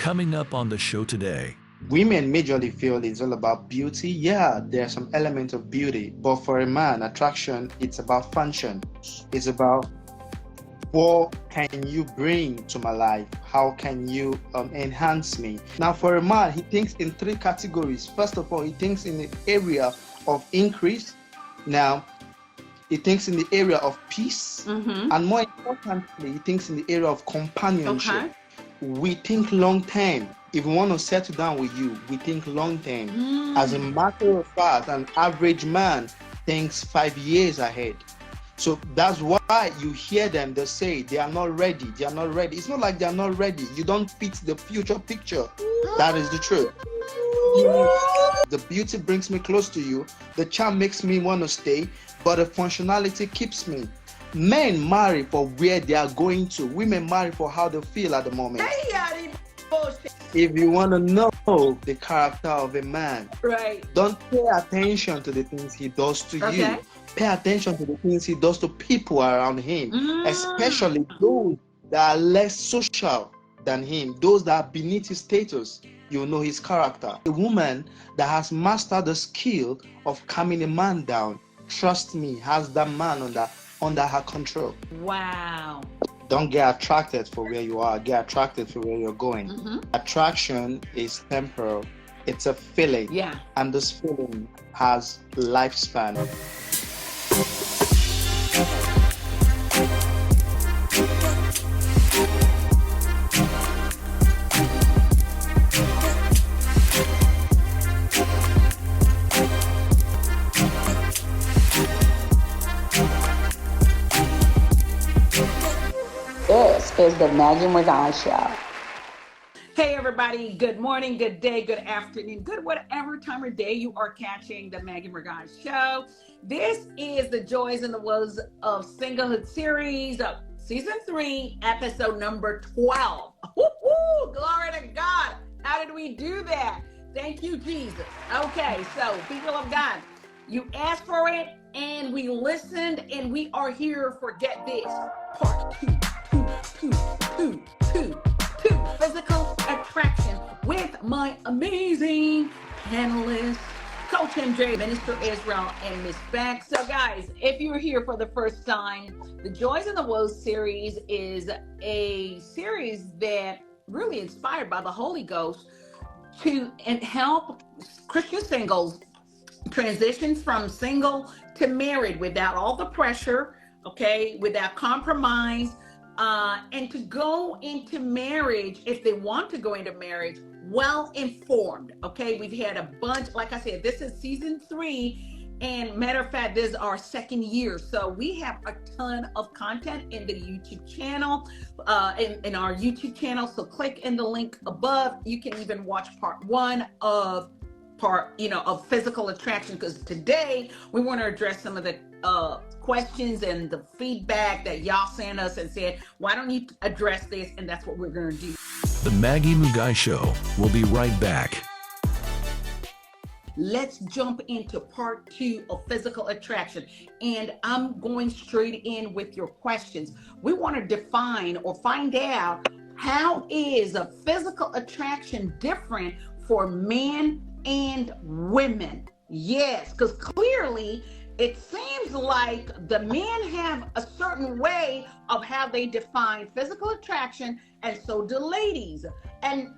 Coming up on the show today. Women majorly feel it's all about beauty. Yeah, there's some element of beauty, but for a man, attraction, it's about function. It's about what can you bring to my life? How can you enhance me? Now, for a man, he thinks in three categories. First of all, he thinks in the area of increase. Now, he thinks in the area of peace. And more importantly, he thinks in the area of companionship. Okay. We think long term. If we want to settle down with you, we think long term. As a matter of fact, an average man thinks 5 years ahead. So that's why you hear them, they say they are not ready. They are not ready. It's not like they are not ready. You don't fit the future picture. That is the truth. The beauty brings me close to you. The charm makes me want to stay, but the functionality keeps me. Men marry for where they are going to. Women marry for how they feel at the moment. If you want to know the character of a man, Right. don't pay attention to the things he does to Okay. you. Pay attention to the things he does to people around him, especially those that are less social than him, those that are beneath his status. You know his character. A woman that has mastered the skill of calming a man down, trust me, has that man under her control. Wow. Don't get attracted for where you are, get attracted for where you're going. Attraction is temporal. It's a feeling. Yeah. And this feeling has lifespan. This is the MInister Show. Hey everybody, good morning, good day, good afternoon, good whatever time of day you are catching the MInister Show. This is the Joys and the Woes of Single-hood series, season 3, episode number 12. Woo-hoo, glory to God. How did we do that? Thank you, Jesus. Okay, so people of God, you asked for it and we listened and we are here for, get this, part 2. Physical attraction with my amazing panelists, Coach MJ, MInister Israel, and Miss Becks. So guys, if you're here for the first time, the Joys and the Woes series is a series that really inspired by the Holy Ghost to help Christian singles transition from single to married without all the pressure, okay, without compromise, and to go into marriage, if they want to go into marriage, well informed. Okay, we've had a bunch, like I said, this is season 3, and matter of fact, this is our second year, so we have a ton of content in the YouTube channel, in our YouTube channel. So click in the link above. You can even watch part 1 of of physical attraction, because today we want to address some of the questions and the feedback that y'all sent us and said, why don't you address this? And that's what we're going to do. The MInister Show will be right back. Let's jump into part 2 of physical attraction. And I'm going straight in with your questions. We want to define or find out, how is a physical attraction different for men and women? Yes, because clearly it seems like the men have a certain way of how they define physical attraction, and so do ladies. And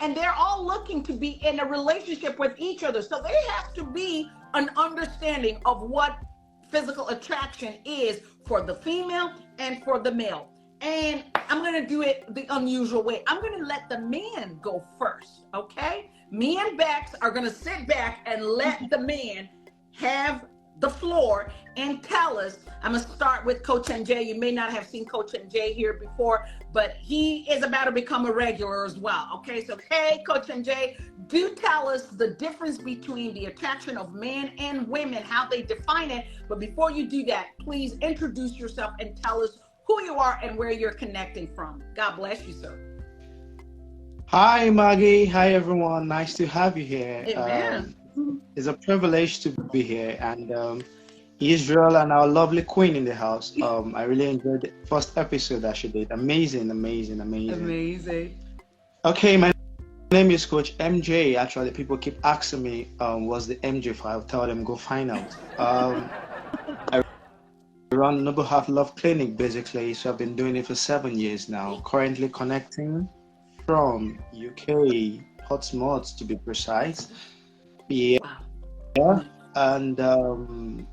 they're all looking to be in a relationship with each other. So there has to be an understanding of what physical attraction is for the female and for the male. And I'm going to do it the unusual way. I'm going to let the men go first, okay? Me and Bex are going to sit back and let the men have the floor and tell us. I'm going to start with Coach MJ. You may not have seen Coach MJ here before, but he is about to become a regular as well. Okay, so hey, Coach MJ, do tell us the difference between the attraction of men and women, how they define it. But before you do that, please introduce yourself and tell us who you are and where you're connecting from. God bless you, sir. Hi, Maggie. Hi, everyone. Nice to have you here. Amen. It's a privilege to be here, and Israel and our lovely queen in the house. I really enjoyed the first episode that she did. Amazing. Amazing. Okay, my name is Coach MJ. Actually, people keep asking me, what's the MJ for? I'll tell them, go find out. I run Noble Heart Love Clinic basically, so I've been doing it for 7 years now. Currently connecting from UK, Portsmouth to be precise. Yeah, and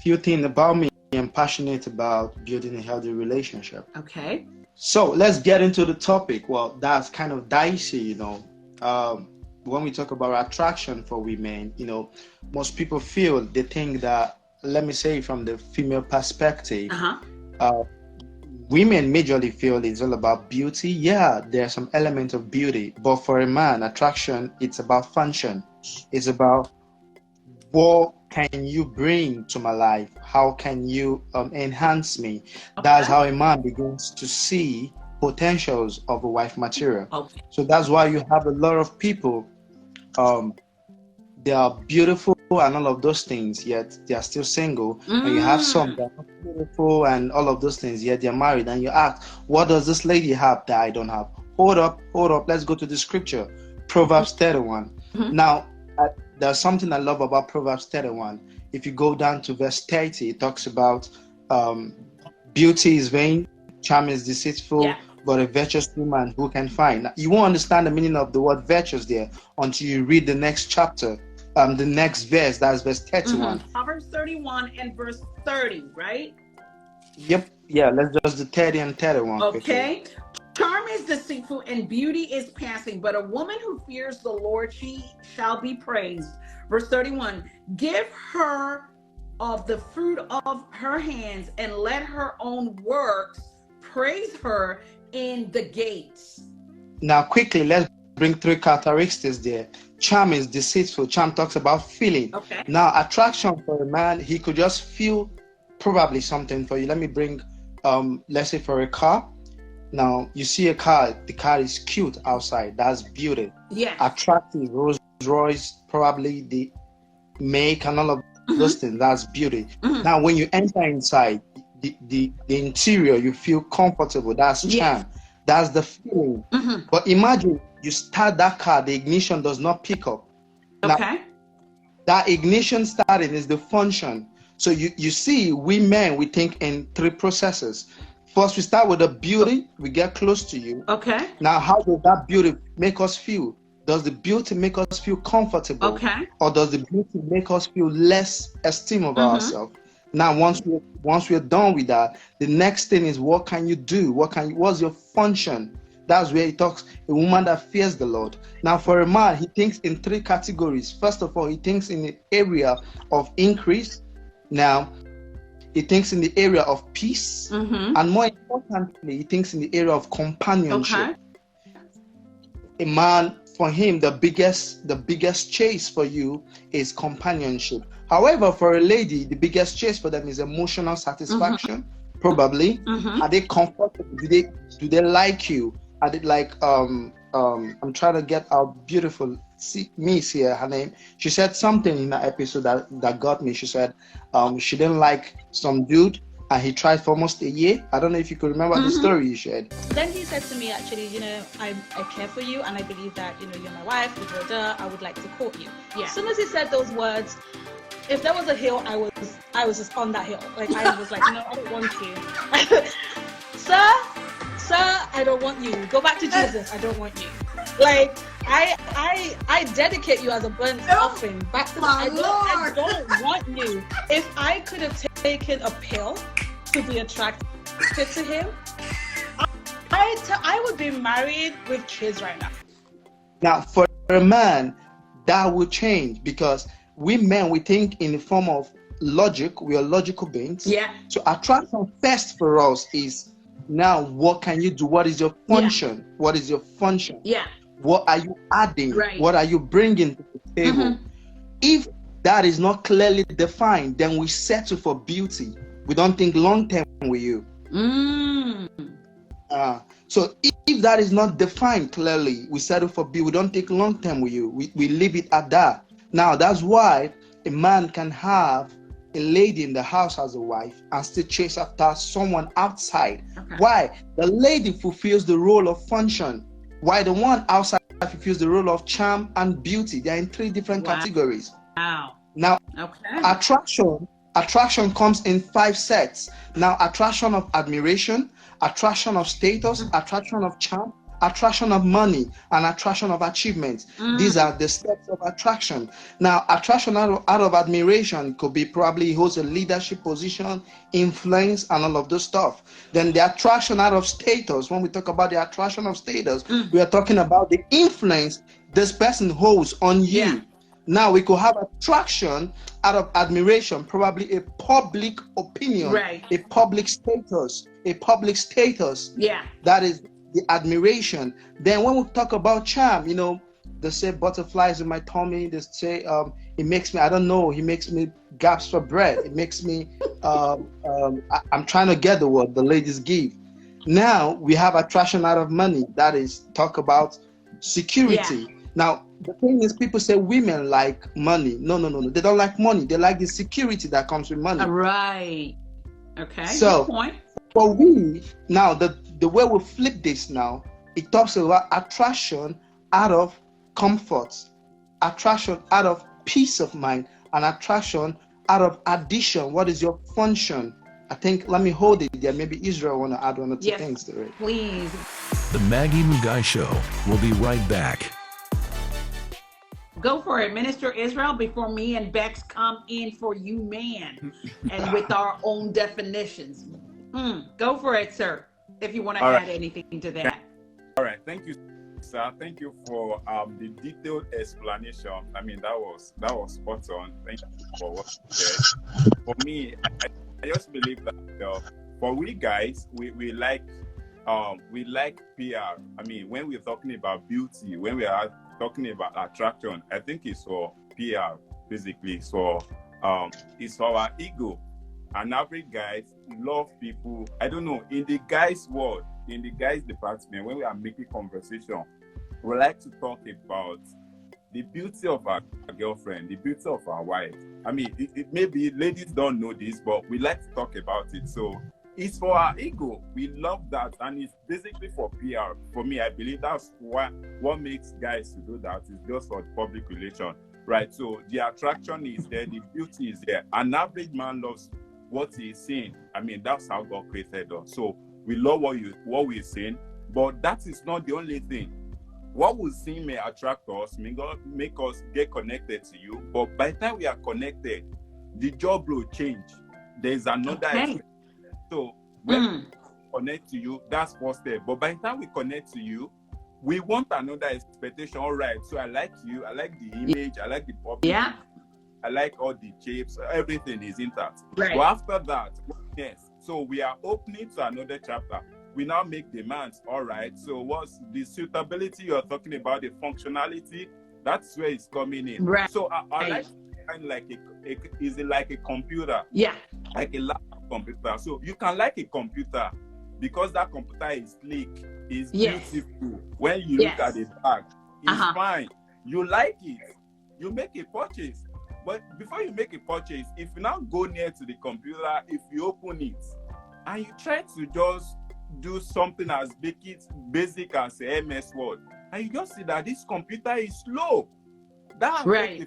few things about me. I'm passionate about building a healthy relationship. Okay. So let's get into the topic. Well, that's kind of dicey, when we talk about attraction for women, most people they think that, let me say from the female perspective, women majorly feel it's all about beauty. Yeah, there's some element of beauty, but for a man, attraction, it's about function. It's about what can you bring to my life? How can you enhance me? Okay. That's how a man begins to see potentials of a wife material. Okay. So that's why you have a lot of people, they are beautiful and all of those things, yet they are still single. And you have some that are not beautiful and all of those things, yet they're married. And you ask, what does this lady have that I don't have? Hold up. Let's go to the scripture. Proverbs 31. Now, there's something I love about Proverbs 31. If you go down to verse 30, it talks about beauty is vain, charm is deceitful, but a virtuous woman who can find. Now, you won't understand the meaning of the word virtuous there until you read the next chapter, the next verse, that's verse 31. Proverbs 31 and verse 30, right? Yep. Yeah, let's just do 30 and 31. Okay. Quickly. Charm is deceitful and beauty is passing, but a woman who fears the Lord, she shall be praised. Verse 31, give her of the fruit of her hands and let her own works praise her in the gates. Now, quickly, let's bring 3 characteristics there. Charm is deceitful. Charm talks about feeling. Okay. Now, attraction for a man, he could just feel probably something for you. Let me bring, let's say for a car. Now, you see a car, the car is cute outside. That's beauty. Yeah. Attractive, Rolls Royce, probably the make and all of those things. That's beauty. Now, when you enter inside, the interior, you feel comfortable. That's charm. That's the feeling. But imagine you start that car, the ignition does not pick up. Now, that ignition starting is the function. So you see, we men, we think in 3 processes. First, we start with the beauty. We get close to you. Okay. Now, how does that beauty make us feel? Does the beauty make us feel comfortable? Okay. Or does the beauty make us feel less esteem of ourselves? Now, once we're done with that, the next thing is, what can you do? What's your function? That's where he talks, a woman that fears the Lord. Now, for a man, he thinks in 3 categories. First of all, he thinks in the area of increase. Now, he thinks in the area of peace, and more importantly, he thinks in the area of companionship. Okay. A man, for him, the biggest chase for you is companionship. However, for a lady, the biggest chase for them is emotional satisfaction. Probably, are they comfortable? Do they like you? Are they like I'm trying to get our beautiful Miss here, her name. She said something in that episode that got me. She said she didn't like some dude and he tried for almost a year. I don't know if you could remember the story you shared. Then he said to me, actually, I care for you and I believe that, you're my wife, I would like to court you. Yeah. As soon as he said those words, if there was a hill, I was just on that hill. Like, I was like, no, I don't want you. Sir, I don't want you. Go back to Jesus. I don't want you. Like, I dedicate you as a burnt offering back to I don't want you. If I could have taken a pill to be attracted to him, I would be married with kids right now. Now, for a man, that would change, because we men, we think in the form of logic. We are logical beings. Yeah. So attraction first for us is, now what can you do? What is your function? Yeah. What is your function? Yeah. What are you adding? Right. What are you bringing to the table? If that is not clearly defined, then we settle for beauty. We don't think long term with you. So if that is not defined clearly, we settle for beauty. We don't think long term with you. We leave it at that. Now, that's why a man can have a lady in the house as a wife and still chase after someone outside. Okay. Why? The lady fulfills the role of function, while the one outside fulfills the role of charm and beauty. They are in 3 different categories. Wow. Now, Okay. attraction comes in 5 sets. Now, attraction of admiration, attraction of status, attraction of charm, attraction of money, and attraction of achievement. These are the steps of attraction. Now, attraction out of admiration could be probably he holds a leadership position, influence, and all of those stuff. Then the attraction out of status, when we talk about the attraction of status, we are talking about the influence this person holds on you. Yeah. Now we could have attraction out of admiration, probably a public opinion, Right. a public status. Yeah. That is the admiration. Then when we talk about charm, you know, they say butterflies in my tummy. They say it makes me, I don't know, he makes me gasp for breath. It makes me, I'm trying to get the word the ladies give. Now we have attraction out of money. That is talk about security. Yeah. Now, the thing is, people say women like money. No. They don't like money. They like the security that comes with money. Right. Okay. So, good point. For we, now, the way we flip this now, it talks about attraction out of comfort, attraction out of peace of mind, and attraction out of addition. What is your function? I think, let me hold it there. Maybe Israel want to add 1 or 2 things to it. Please. The Maggie Mugai Show will be right back. Go for it, Minister Israel, before me and Becks come in for you, man, and with our own definitions. Go for it, sir, if you want to add anything to that. All right. Thank you, sir. Thank you for the detailed explanation. I mean, that was spot on. Thank you for what you said. For me, I just believe that for we guys, we like PR. I mean, when we're talking about beauty, when we are talking about attraction, I think it's for PR, basically. So it's for our ego. An average guys love people. I don't know, in the guys' world, in the guys' department, when we are making conversation, we like to talk about the beauty of our girlfriend, the beauty of our wife. I mean, it maybe ladies don't know this, but we like to talk about it. So it's for our ego. We love that, and it's basically for PR. For me, I believe that's what makes guys to do that is just for public relation, right? So the attraction is there, the beauty is there. An average man loves what he's seeing. I mean, that's how God created us. So we love what we're seeing, but that is not the only thing. What we see may attract us, may God make us get connected to you, but by the time we are connected, the job will change. There's another experience. So when we connect to you, that's first step. But by the time we connect to you, we want another expectation. All right, so I like you, I like the image, I like the public. Yeah. I like all the shapes, everything is intact. Right. But after that, yes, so we are opening to another chapter. We now make demands. All right, so what's the suitability you're talking about, the functionality? That's where it's coming in. Right. So I like kind of like is it like a computer? Yeah. Like a laptop computer. So you can like a computer because that computer is sleek, is beautiful. When you look at the back, it's fine. You like it. You make a purchase. But before you make a purchase, if you now go near to the computer, if you open it and you try to just do something as basic as a MS Word, and you just see that this computer is slow, that the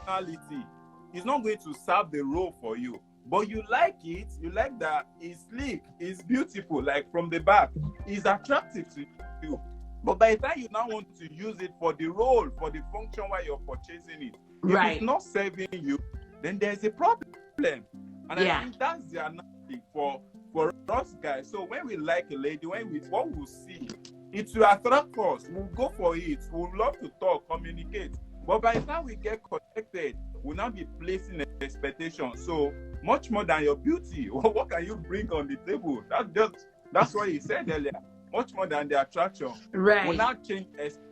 functionality is not going to serve the role for you. But you like it, you like that it's sleek, it's beautiful, like from the back, it's attractive to you. But by the time you now want to use it for the role, for the function while you're purchasing it, if it's not serving you, then there's a problem. And I think that's the analogy for us guys. So when we like a lady, what we'll see, it will attract us. We'll go for it. We'll love to talk, communicate. But by the time we get connected, we'll now be placing an expectation. So much more than your beauty. What can you bring on the table? That's what he said earlier. Much more than the attraction. Right. We'll now change expectation.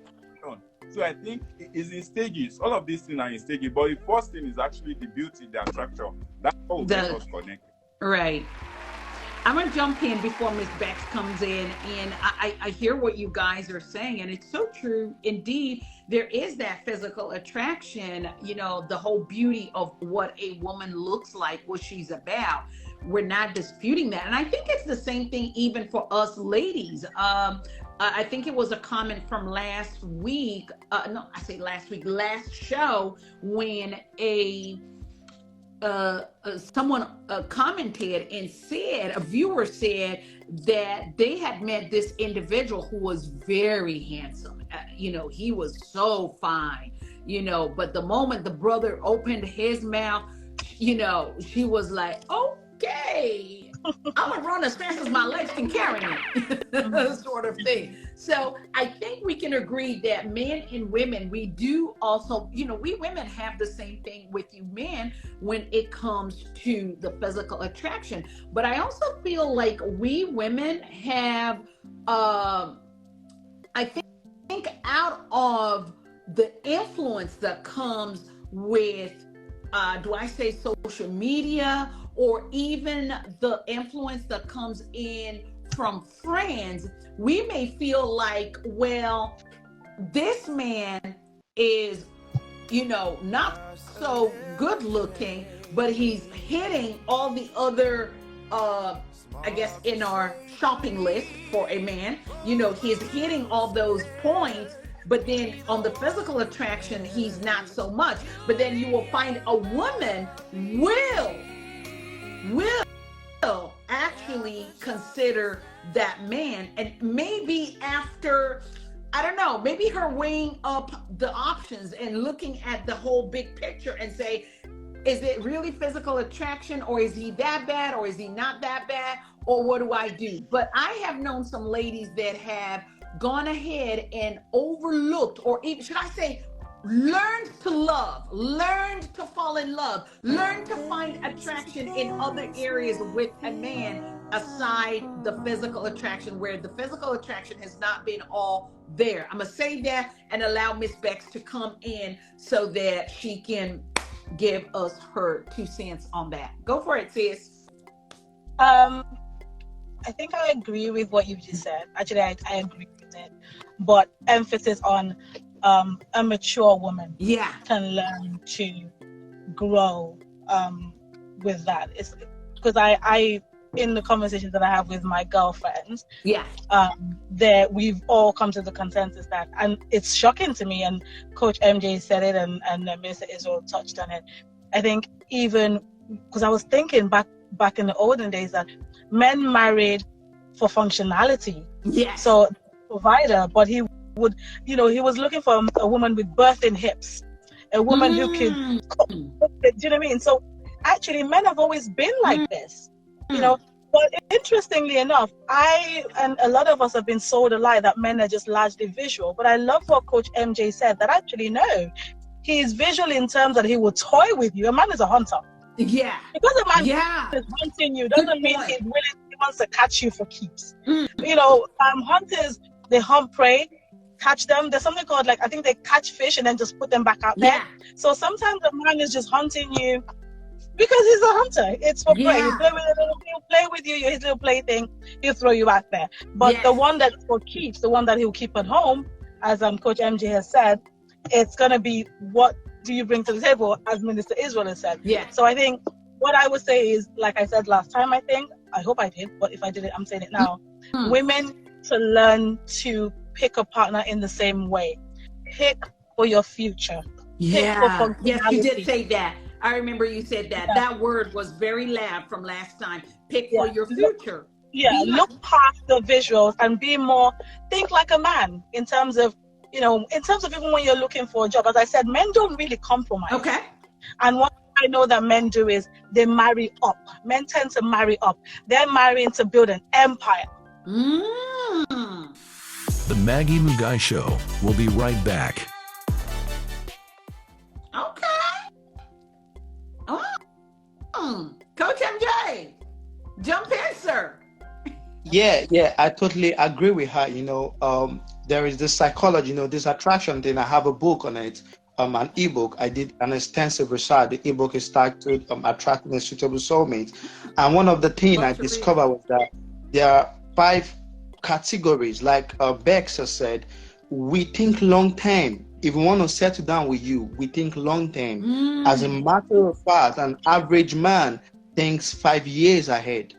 So I think it's in stages. All of these things are in stages. But the first thing is actually the beauty, the attraction. That's how we get us connected. Right. I'm going to jump in before Miss Becks comes in. And I hear what you guys are saying. And it's so true. Indeed, there is that physical attraction, you know, the whole beauty of what a woman looks like, what she's about. We're not disputing that. And I think it's the same thing even for us ladies. I think it was a comment from last week. No, I say last week, last show, when someone commented and said, a viewer said that they had met this individual who was very handsome. He was so fine, but the moment the brother opened his mouth, she was like, okay, I'm gonna run as fast as my legs can carry me, sort of thing. So I think we can agree that men and women, we do also, we women have the same thing with you men when it comes to the physical attraction. But I also feel like we women have, I think out of the influence that comes with, do I say social media, or even the influence that comes in from friends, we may feel like, well, this man is, not so good looking, but he's hitting all the other, I guess, in our shopping list for a man, he's hitting all those points. But then on the physical attraction, he's not so much. But then you will find a woman will actually consider that man, and maybe after, I don't know, maybe her weighing up the options and looking at the whole big picture and say, is it really physical attraction, or is he that bad, or is he not that bad, or what do I do? But I have known some ladies that have gone ahead and overlooked, or even, should I say, learned to love, learned to fall in love, learned to find attraction in other areas with a man aside the physical attraction, where the physical attraction has not been all there. I'm gonna say that and allow Miss Becks to come in so that she can give us her 2 cents on that. Go for it, sis. I think I agree with what you just said. Actually, I agree with it, but emphasis on a mature woman can learn to grow with that. It's because I in the conversations that I have with my girlfriends, that we've all come to the consensus that, and it's shocking to me, and Coach MJ said it, and MInister Israel touched on it. I think even because I was thinking back in the olden days that men married for functionality. So provider, but he would, he was looking for a woman with birthing hips, a woman who could cook. Do you know what I mean? So actually, men have always been like this, But interestingly enough, I and a lot of us have been sold a lie that men are just largely visual. But I love what Coach MJ said, that actually no, he is visual in terms that he will toy with you. A man is a hunter. Because a man is hunting you doesn't mean he's willing. He wants to catch you for keeps. Hunters, they hunt prey, catch them. There's something called, I think they catch fish and then just put them back out there. So sometimes a man is just hunting you because he's a hunter. It's for prey. He'll play with you, his little plaything, he'll throw you out there. But the one that's for keeps, the one that he'll keep at home, as Coach MJ has said, it's going to be, what do you bring to the table, as MInister Israel has said. So I think what I would say is, like I said last time, I hope I did, but if I didn't, I'm saying it now. Women to learn to pick a partner in the same way. Pick for your future. Yes, you did say that. I remember you said that. That word was very loud from last time. Pick for your future. Look past the visuals and be more, think like a man in terms of, even when you're looking for a job. As I said, men don't really compromise. And what I know that men do is they marry up. Men tend to marry up. They're marrying to build an empire. The Maggie Mugai Show will be right back. Coach MJ, jump in, sir. I totally agree with her. There is this psychology, this attraction thing. I have a book on it, an ebook. I did an extensive research. The ebook is titled Attracting a Suitable Soulmate. And one of the things I discovered was that there are 5 categories. Like Becks has said, we think long term. If we want to settle down with you, we think long term. As a matter of fact, an average man thinks 5 years ahead.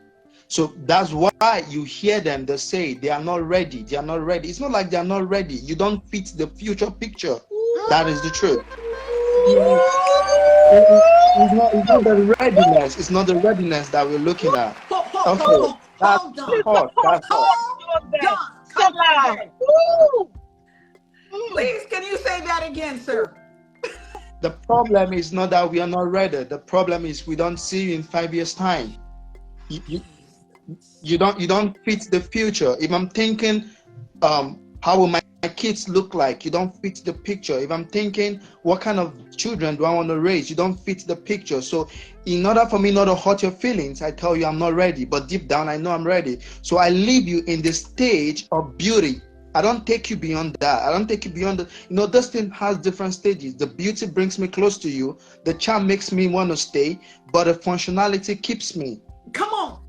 So that's why you hear them, they say they are not ready. They are not ready. It's not like they are not ready. You don't fit the future picture. That is the truth. It's not the readiness. It's not the readiness that we're looking at. Okay. That's Hold on. hot. That's hot. Hold on. Please, can you say that again, sir? The problem is not that we are not ready. The problem is we don't see you in 5 years' time. You don't fit the future. If I'm thinking, how will my kids look like? You don't fit the picture. If I'm thinking, what kind of children do I want to raise? You don't fit the picture. So in order for me not to hurt your feelings, I tell you I'm not ready. But deep down, I know I'm ready. So I leave you in the stage of beauty. I don't take you beyond that. I don't take you beyond the, this thing has different stages. The beauty brings me close to you. The charm makes me want to stay, but the functionality keeps me. Come on.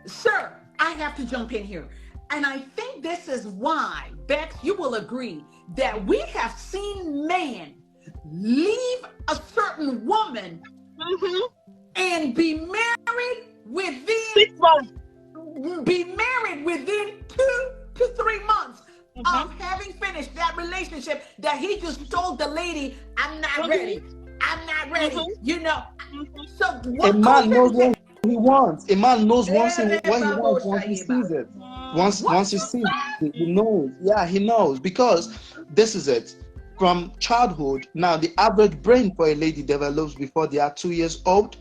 Sir, I have to jump in here. And I think this is why, Bex, you will agree that we have seen men leave a certain woman and be married within 6 months. Be married within 2 to 3 months of having finished that relationship that he just told the lady, I'm not ready. I'm not ready. So what a man knows what he wants. A man knows what he wants once he sees it. Once he sees it, he knows. Yeah, he knows, because this is it. From childhood, now the average brain for a lady develops before they are 2 years old,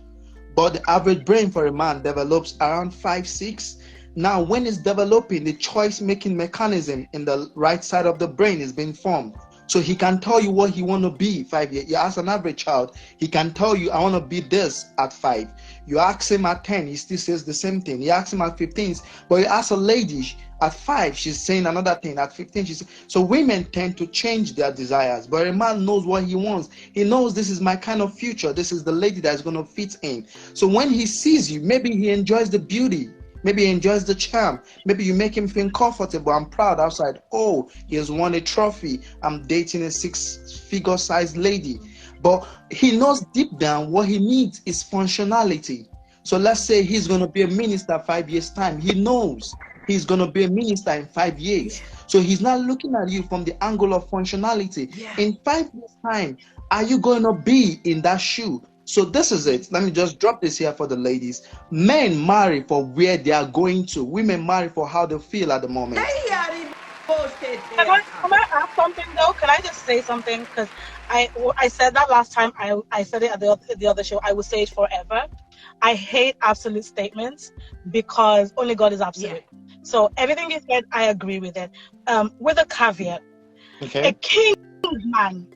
but the average brain for a man develops around 5, 6. Now, when it's developing, the choice-making mechanism in the right side of the brain is being formed. So he can tell you what he want to be 5 years. You ask an average child, he can tell you, I want to be this at 5. You ask him at 10, he still says the same thing. You ask him at 15, but you ask a lady at 5, she's saying another thing. At 15, she's so women tend to change their desires, but a man knows what he wants. He knows this is my kind of future. This is the lady that's going to fit in. So when he sees you, maybe he enjoys the beauty. Maybe he enjoys the charm. Maybe you make him feel comfortable. I'm proud outside. Oh, he has won a trophy. I'm dating a 6-figure sized lady. But he knows deep down what he needs is functionality. So let's say he's going to be a minister 5 years' time. He knows he's going to be a minister in 5 years. So he's not looking at you from the angle of functionality. In 5 years' time, are you going to be in that shoe? So this is it. Let me just drop this here for the ladies. Men marry for where they are going to. Women marry for how they feel at the moment. Can I ask something though? Can I just say something? Because I said that last time. I said it at the other show. I will say it forever. I hate absolute statements because only God is absolute. So everything you said, I agree with it. With a caveat. Okay. A king man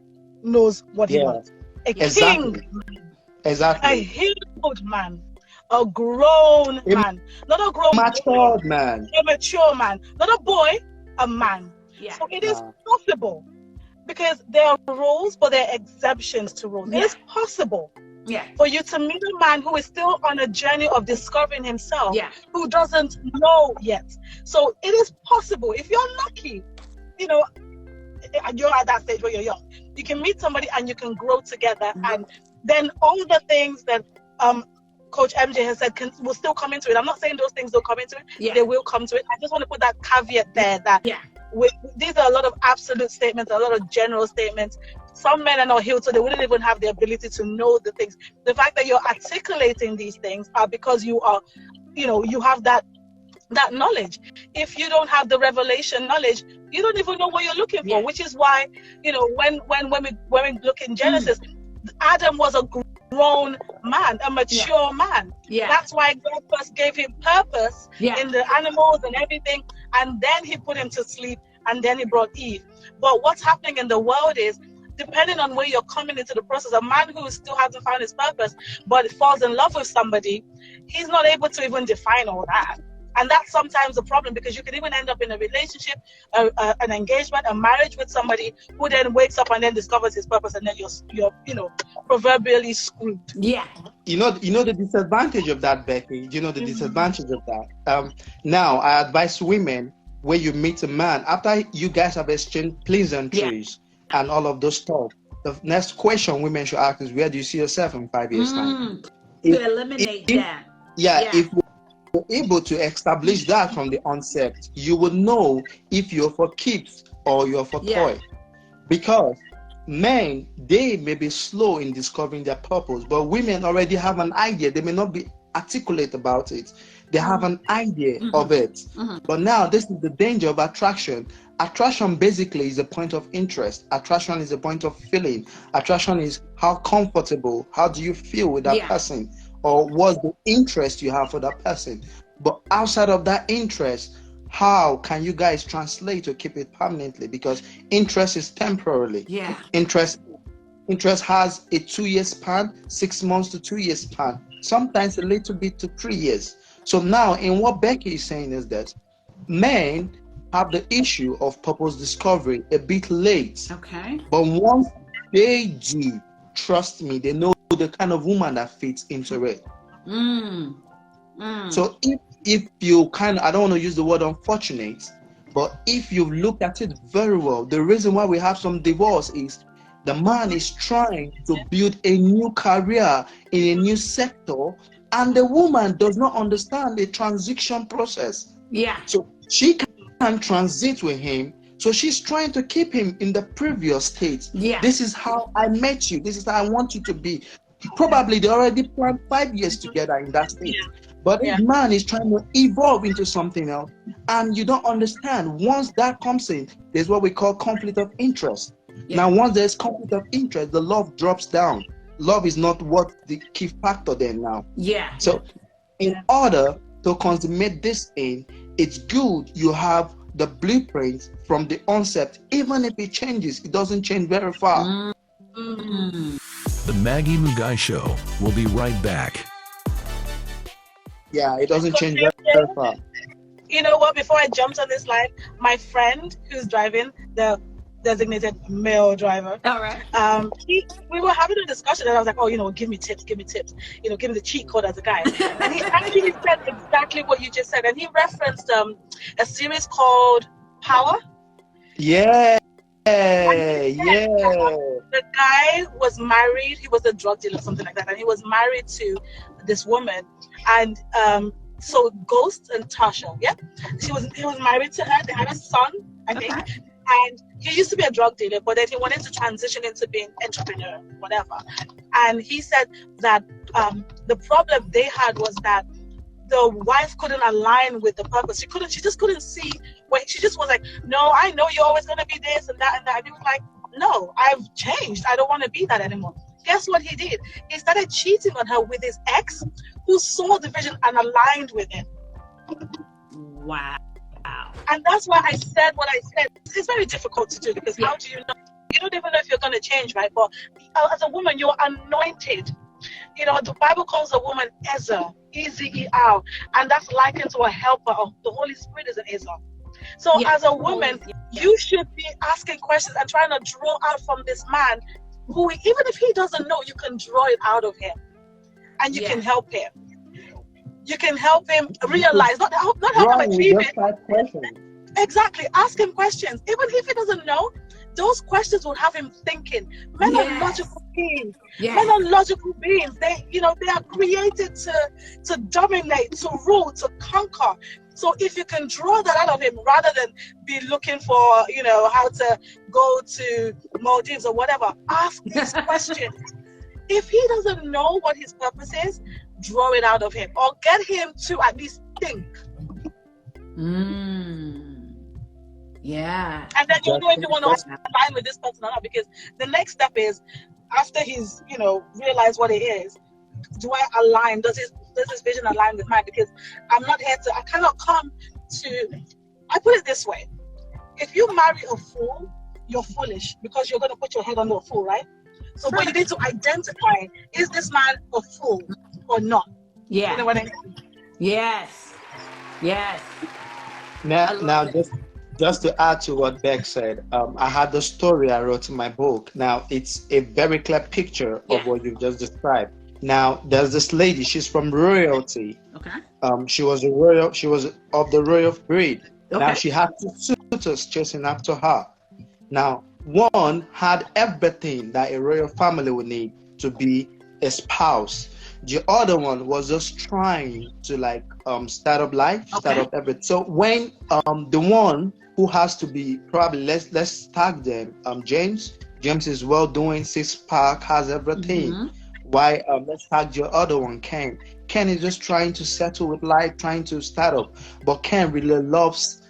knows what he wants. A king man. Exactly. A healed man, a grown man, not a grown mature man, a mature man, not a boy, a man. So it is possible, because there are rules, but there are exceptions to rules. It is possible for you to meet a man who is still on a journey of discovering himself, who doesn't know yet. So it is possible. If you're lucky, you're at that stage where you're young, you can meet somebody and you can grow together, and then all the things that Coach MJ has said will still come into it. I'm not saying those things don't come into it. They will come to it. I just want to put that caveat there that these are a lot of absolute statements, a lot of general statements. Some men are not healed, so they wouldn't even have the ability to know the things. The fact that you're articulating these things are because you are, you have that knowledge. If you don't have the revelation knowledge, you don't even know what you're looking for, which is why, when we look in Genesis, Adam was a grown man, a mature man. That's why God first gave him purpose in the animals and everything, and then he put him to sleep, and then he brought Eve. But what's happening in the world is, depending on where you're coming into the process, a man who still hasn't found his purpose but falls in love with somebody, he's not able to even define all that. And that's sometimes a problem, because you can even end up in a relationship, an engagement, a marriage with somebody who then wakes up and then discovers his purpose, and then you're proverbially screwed. You know the disadvantage of that, Becky. You know the disadvantage of that. Now I advise women, when you meet a man, after you guys have exchanged pleasantries and all of those stuff, the next question women should ask is, where do you see yourself in 5 years' time? To eliminate that. If you're able to establish that from the onset, you will know if you're for keeps or you're for toy. Because men, they may be slow in discovering their purpose, but women already have an idea. They may not be articulate about it. They have an idea of it. But now this is the danger of attraction. Attraction basically is a point of interest. Attraction is a point of feeling. Attraction is how comfortable, how do you feel with that person, or what's the interest you have for that person. But outside of that interest, how can you guys translate or keep it permanently? Because interest is temporarily. Interest has a 2-year span, 6 months to 2 year span, sometimes a little bit to 3 years. So now, in what Becky is saying is that men have the issue of purpose discovery a bit late. Okay. But once they do, trust me, they know the kind of woman that fits into it. So if you kind of, I don't want to use the word unfortunate, but if you look at it very well, the reason why we have some divorce is the man is trying to build a new career in a new sector, and the woman does not understand the transition process. So she can transit with him, so she's trying to keep him in the previous state. This is how I met you, this is how I want you to be. Probably they already planned 5 years together in that state. But this man is trying to evolve into something else, and you don't understand. Once that comes in, there's what we call conflict of interest. Now, once there's conflict of interest, the love drops down. Love is not what the key factor then now. So in order to consummate this thing, it's good you have the blueprint from the onset. Even if it changes, it doesn't change very far. The Maggie Mugai Show will be right back. Yeah, it doesn't change very far. You know what? Before I jumped on this line, my friend who's driving, the designated male driver. All right. We were having a discussion, and I was like, "Oh, give me tips. You know, give me the cheat code as a guy." And he actually said exactly what you just said, and he referenced a series called Power. Yeah. The guy was married. He was a drug dealer, something like that, and he was married to this woman, and so Ghost and Tasha, he was married to her. They had a son, I think. And he used to be a drug dealer, but then he wanted to transition into being entrepreneur, whatever. And he said that the problem they had was that the wife couldn't align with the purpose. She just couldn't see. She just was like, "No, I know you're always going to be this and that and that." And he was like, "No, I've changed. I don't want to be that anymore." Guess what he did? He started cheating on her with his ex, who saw the vision and aligned with it. Wow. And that's why I said what I said. It's very difficult to do, because how do you know? You don't even know if you're going to change, right? But as a woman, you're anointed. You know, the Bible calls a woman Ezer, E-Z-E-R, and that's likened to a helper. The Holy Spirit is an Ezer. So as a woman, you should be asking questions and trying to draw out from this man, who, even if he doesn't know, you can draw it out of him, and you can help him. You can help him realize, not help him achieve it. Exactly. Ask him questions. Even if he doesn't know, those questions will have him thinking. Men are logical beings. Men are logical beings. They are created to dominate, to rule, to conquer. So if you can draw that out of him, rather than be looking for, how to go to Maldives or whatever, ask these questions. If he doesn't know what his purpose is, draw it out of him, or get him to at least think. Yeah. And then you'll know if you want to align with this person or not, because the next step is, after he's, realized what it is, do I align? Does his vision align with mine? Because I cannot come to, I put it this way. If you marry a fool, you're foolish, because you're going to put your head under a fool, right? So, but you need to identify, is this man a fool or not? Yeah. You know what I mean? Yes. Now just to add to what Beck said, I had the story I wrote in my book. Now, it's a very clear picture of what you've just described. Now, there's this lady, she's from royalty. Okay. She was of the royal breed. Okay. Now, she had two suitors chasing after her. Now, one had everything that a royal family would need to be a spouse. The other one was just trying to like start up life, start up everything. So when the one who has to be probably let's tag them, James is well doing, 6-pack, has everything. Why let's tag the other one, Ken. Ken is just trying to settle with life, trying to start up, but Ken really loves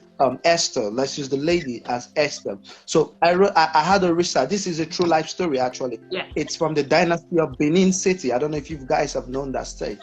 Esther. Let's use the lady as Esther. So I had a research. This is a true life story, actually. Yeah. It's from the dynasty of Benin City. I don't know if you guys have known that state.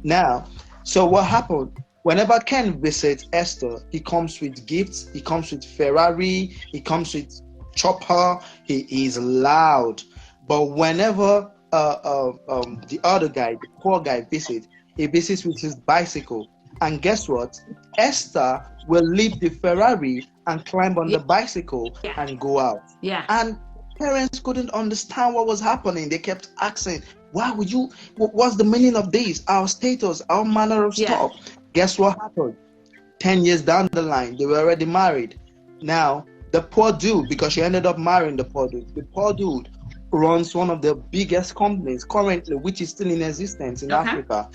Now, so what happened? Whenever Ken visits Esther, he comes with gifts. He comes with Ferrari. He comes with chopper. He is loud. But whenever the other guy, the poor guy, visits, he visits with his bicycle. And guess what? Esther will leave the Ferrari and climb on the bicycle and go out. Yeah. And parents couldn't understand what was happening. They kept asking, why would you, what's the meaning of this? Our status, our manner of stuff. Guess what happened? 10 years down the line, they were already married. Now, the poor dude, because she ended up marrying the poor dude runs one of the biggest companies currently, which is still in existence in Africa.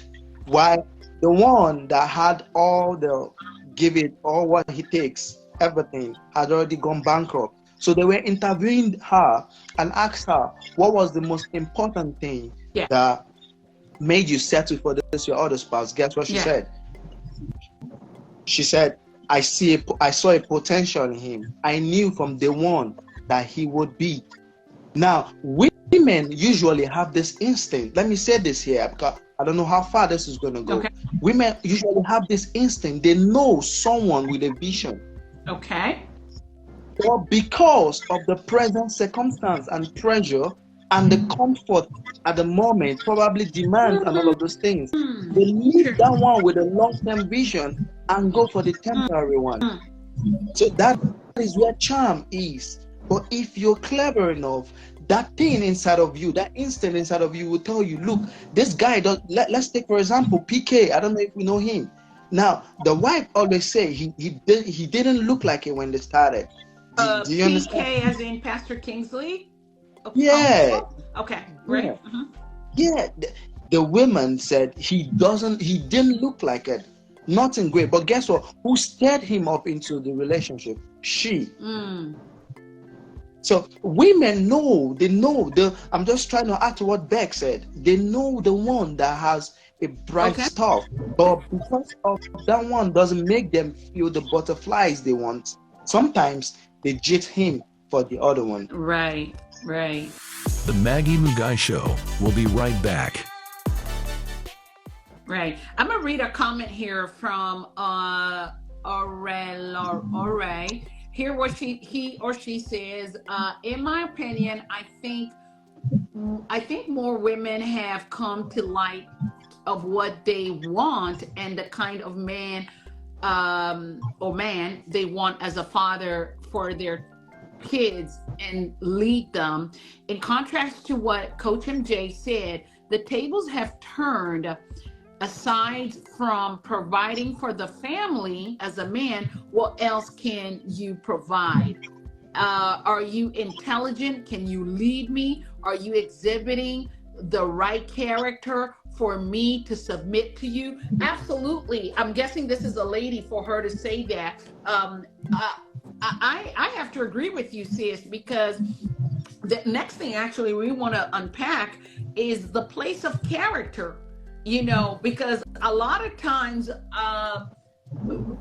Why? The one that had all the give it all what he takes, everything, had already gone bankrupt. So they were interviewing her and asked her, what was the most important thing that made you settle for this your other spouse? Guess what she said? She said, I saw a potential in him. I knew from day one that he would be. Now, women usually have this instinct. Let me say this here because I don't know how far this is going to go. Women usually have this instinct. They know someone with a vision. But because of the present circumstance and pressure and the comfort at the moment, probably demand and all of those things, they leave that one with a long-term vision and go for the temporary one. So that is where charm is. But if you're clever enough, that thing inside of you, that instinct inside of you will tell you, look, this guy does. Let's take for example PK. I don't know if we know him. Now the wife always say he didn't look like it when they started. Do you understand? PK as in Pastor Kingsley? Yeah. Okay. Great. Yeah. The women said he didn't look like it. Nothing great. But guess what? Who stirred him up into the relationship? She. So women know, I'm just trying to add to what Beck said. They know the one that has a bright stuff, but because of that one doesn't make them feel the butterflies they want, sometimes they jit him for the other one. Right. The Maggie Mugai Show will be right back. Right. I'm going to read a comment here from Ore. Hear what he or she says. In my opinion, I think more women have come to light of what they want and the kind of man they want as a father for their kids and lead them. In contrast to what Coach MJ said, the tables have turned. Aside from providing for the family as a man, what else can you provide? Are you intelligent? Can you lead me? Are you exhibiting the right character for me to submit to you? Absolutely. I'm guessing this is a lady for her to say that. I have to agree with you, sis, because the next thing actually we want to unpack is the place of character. Because a lot of times,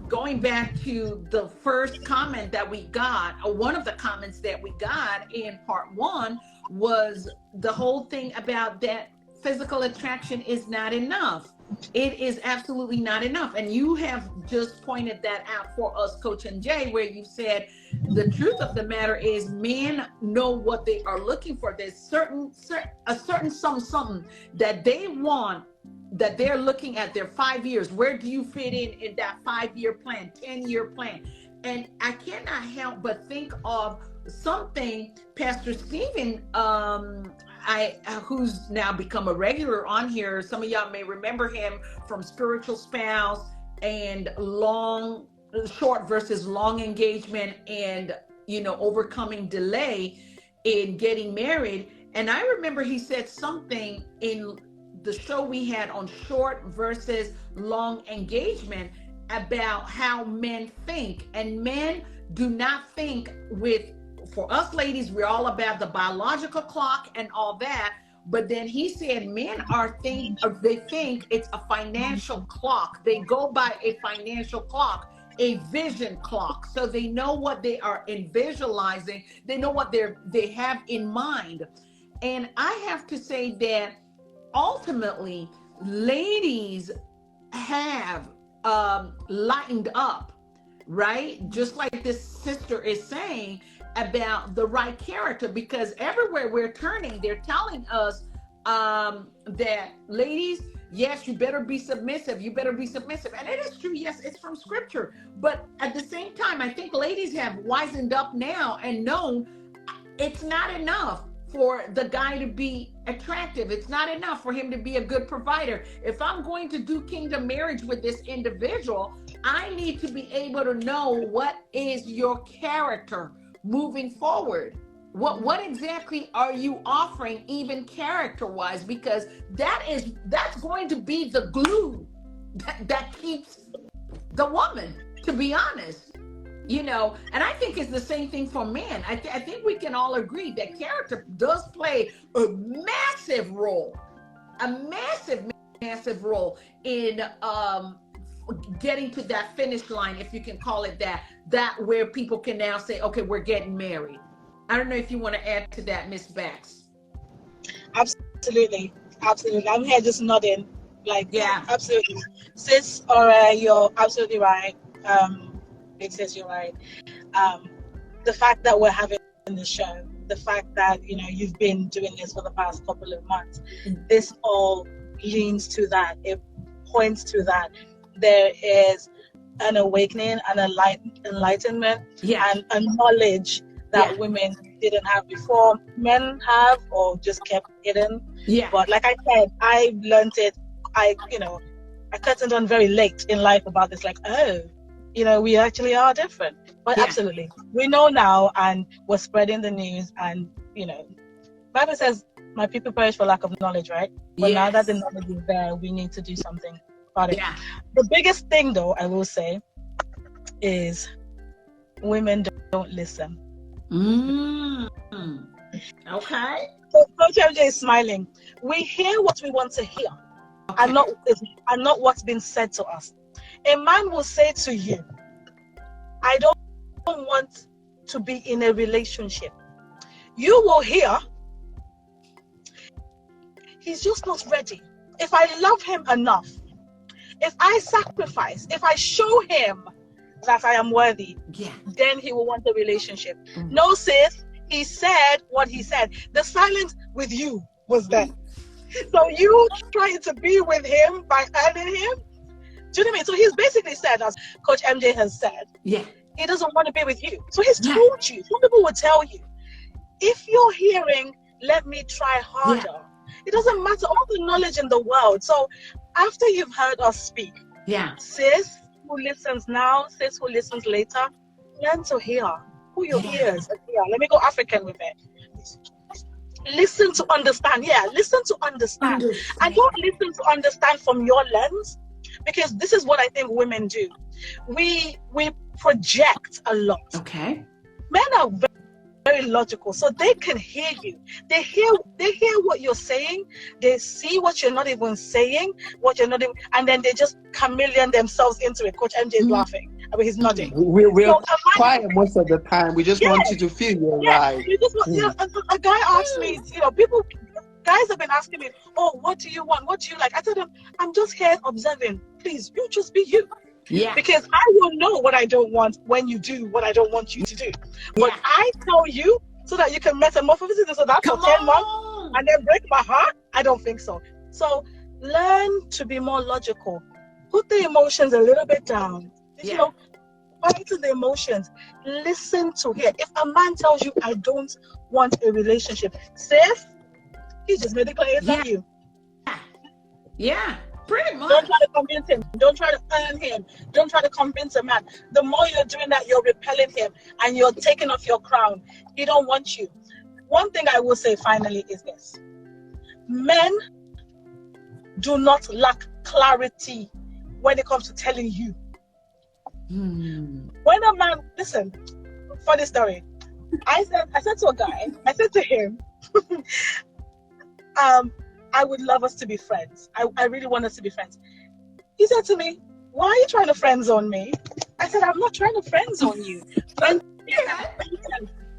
going back to the first comment that we got, or one of the comments that we got in part 1 was the whole thing about that physical attraction is not enough. It is absolutely not enough. And you have just pointed that out for us, Coach MJ, where you said the truth of the matter is men know what they are looking for. There's a certain something that they want, that they're looking at their 5 years. Where do you fit in that 5-year plan, 10-year plan? And I cannot help but think of something Pastor Stephen, who's now become a regular on here. Some of y'all may remember him from Spiritual Spouse and short versus long engagement, and overcoming delay in getting married. And I remember he said something in the show we had on short versus long engagement about how men think. And men do not think for us ladies, we're all about the biological clock and all that. But then he said men they think it's a financial clock. They go by a financial clock, a vision clock. So they know what they are visualizing. They know what they have in mind. And I have to say that ultimately, ladies have lightened up, right? Just like this sister is saying about the right character, because everywhere we're turning, they're telling us that ladies, yes, you better be submissive. You better be submissive. And it is true. Yes, it's from scripture. But at the same time, I think ladies have wisened up now and known it's not enough for the guy to be attractive. It's not enough for him to be a good provider. If I'm going to do kingdom marriage with this individual, I need to be able to know what is your character moving forward. What exactly are you offering, even character-wise? Because that's going to be the glue that keeps the woman, to be honest. And I think it's the same thing for men. I think we can all agree that character does play a massive role in getting to that finish line, if you can call it that where people can now say, okay, we're getting married. I don't know if you want to add to that, Miss Becks. Absolutely. I'm here just nodding. Yeah. Absolutely. Sis, you're absolutely right. Big sis, you're right. The fact that we're having the show, the fact that you've been doing this for the past couple of months, this all leans to that. It points to that. There is an awakening, an enlightenment, and a knowledge that women didn't have before. Men have, or just kept hidden. Yeah. But like I said, I learned it. I curtained on very late in life about this. We actually are different. But absolutely, we know now, and we're spreading the news. And Bible says, "My people perish for lack of knowledge." Right? But now that the knowledge is there, we need to do something about it. Yeah. The biggest thing, though, I will say, is women don't listen. Okay. So Coach MJ is smiling. We hear what we want to hear, and not what's been said to us. A man will say to you, I don't want to be in a relationship. You will hear, he's just not ready. If I love him enough, if I sacrifice, if I show him that I am worthy, then he will want a relationship. No, sis, he said what he said. The silence with you was there. So you trying to be with him by earning him? Do you know what I mean? So he's basically said, as Coach MJ has said, he doesn't want to be with you. So he's told you. Some people will tell you, if you're hearing, let me try harder. It doesn't matter, all the knowledge in the world. So after you've heard us speak, sis who listens now, sis who listens later, learn to hear. Who your ears are here. Let me go African with it. Listen to understand. Listen to understand. And don't listen to understand from your lens. Because this is what I think women do. We project a lot. Okay. Men are very, very logical, so they can hear you. They hear what you're saying. They see what you're not even saying, and then they just chameleon themselves into it. Coach MJ is laughing. I mean, he's nodding. We're quiet most of the time. We just want you to feel you're right. You just want, a guy asked me, guys have been asking me, oh, what do you want? What do you like? I told them, I'm just here observing. Please, you just be you. Yeah. Because I will know what I don't want when you do what I don't want you to do. But I tell you so that you can metamorphose it into that for 10 months and then break my heart? I don't think so. So learn to be more logical. Put the emotions a little bit down. Fight the emotions. Listen to hear. If a man tells you, I don't want a relationship, sis, he just made it clear it's not you. Yeah, pretty much. Don't try to convince him. Don't try to earn him. Don't try to convince a man. The more you're doing that, you're repelling him and you're taking off your crown. He don't want you. One thing I will say finally is this. Men do not lack clarity when it comes to telling you. When a man, listen, funny story. I said to a guy, I said to him, I would love us to be friends. I really want us to be friends. He said to me, why are you trying to friend zone me? I said, I'm not trying to friend zone you.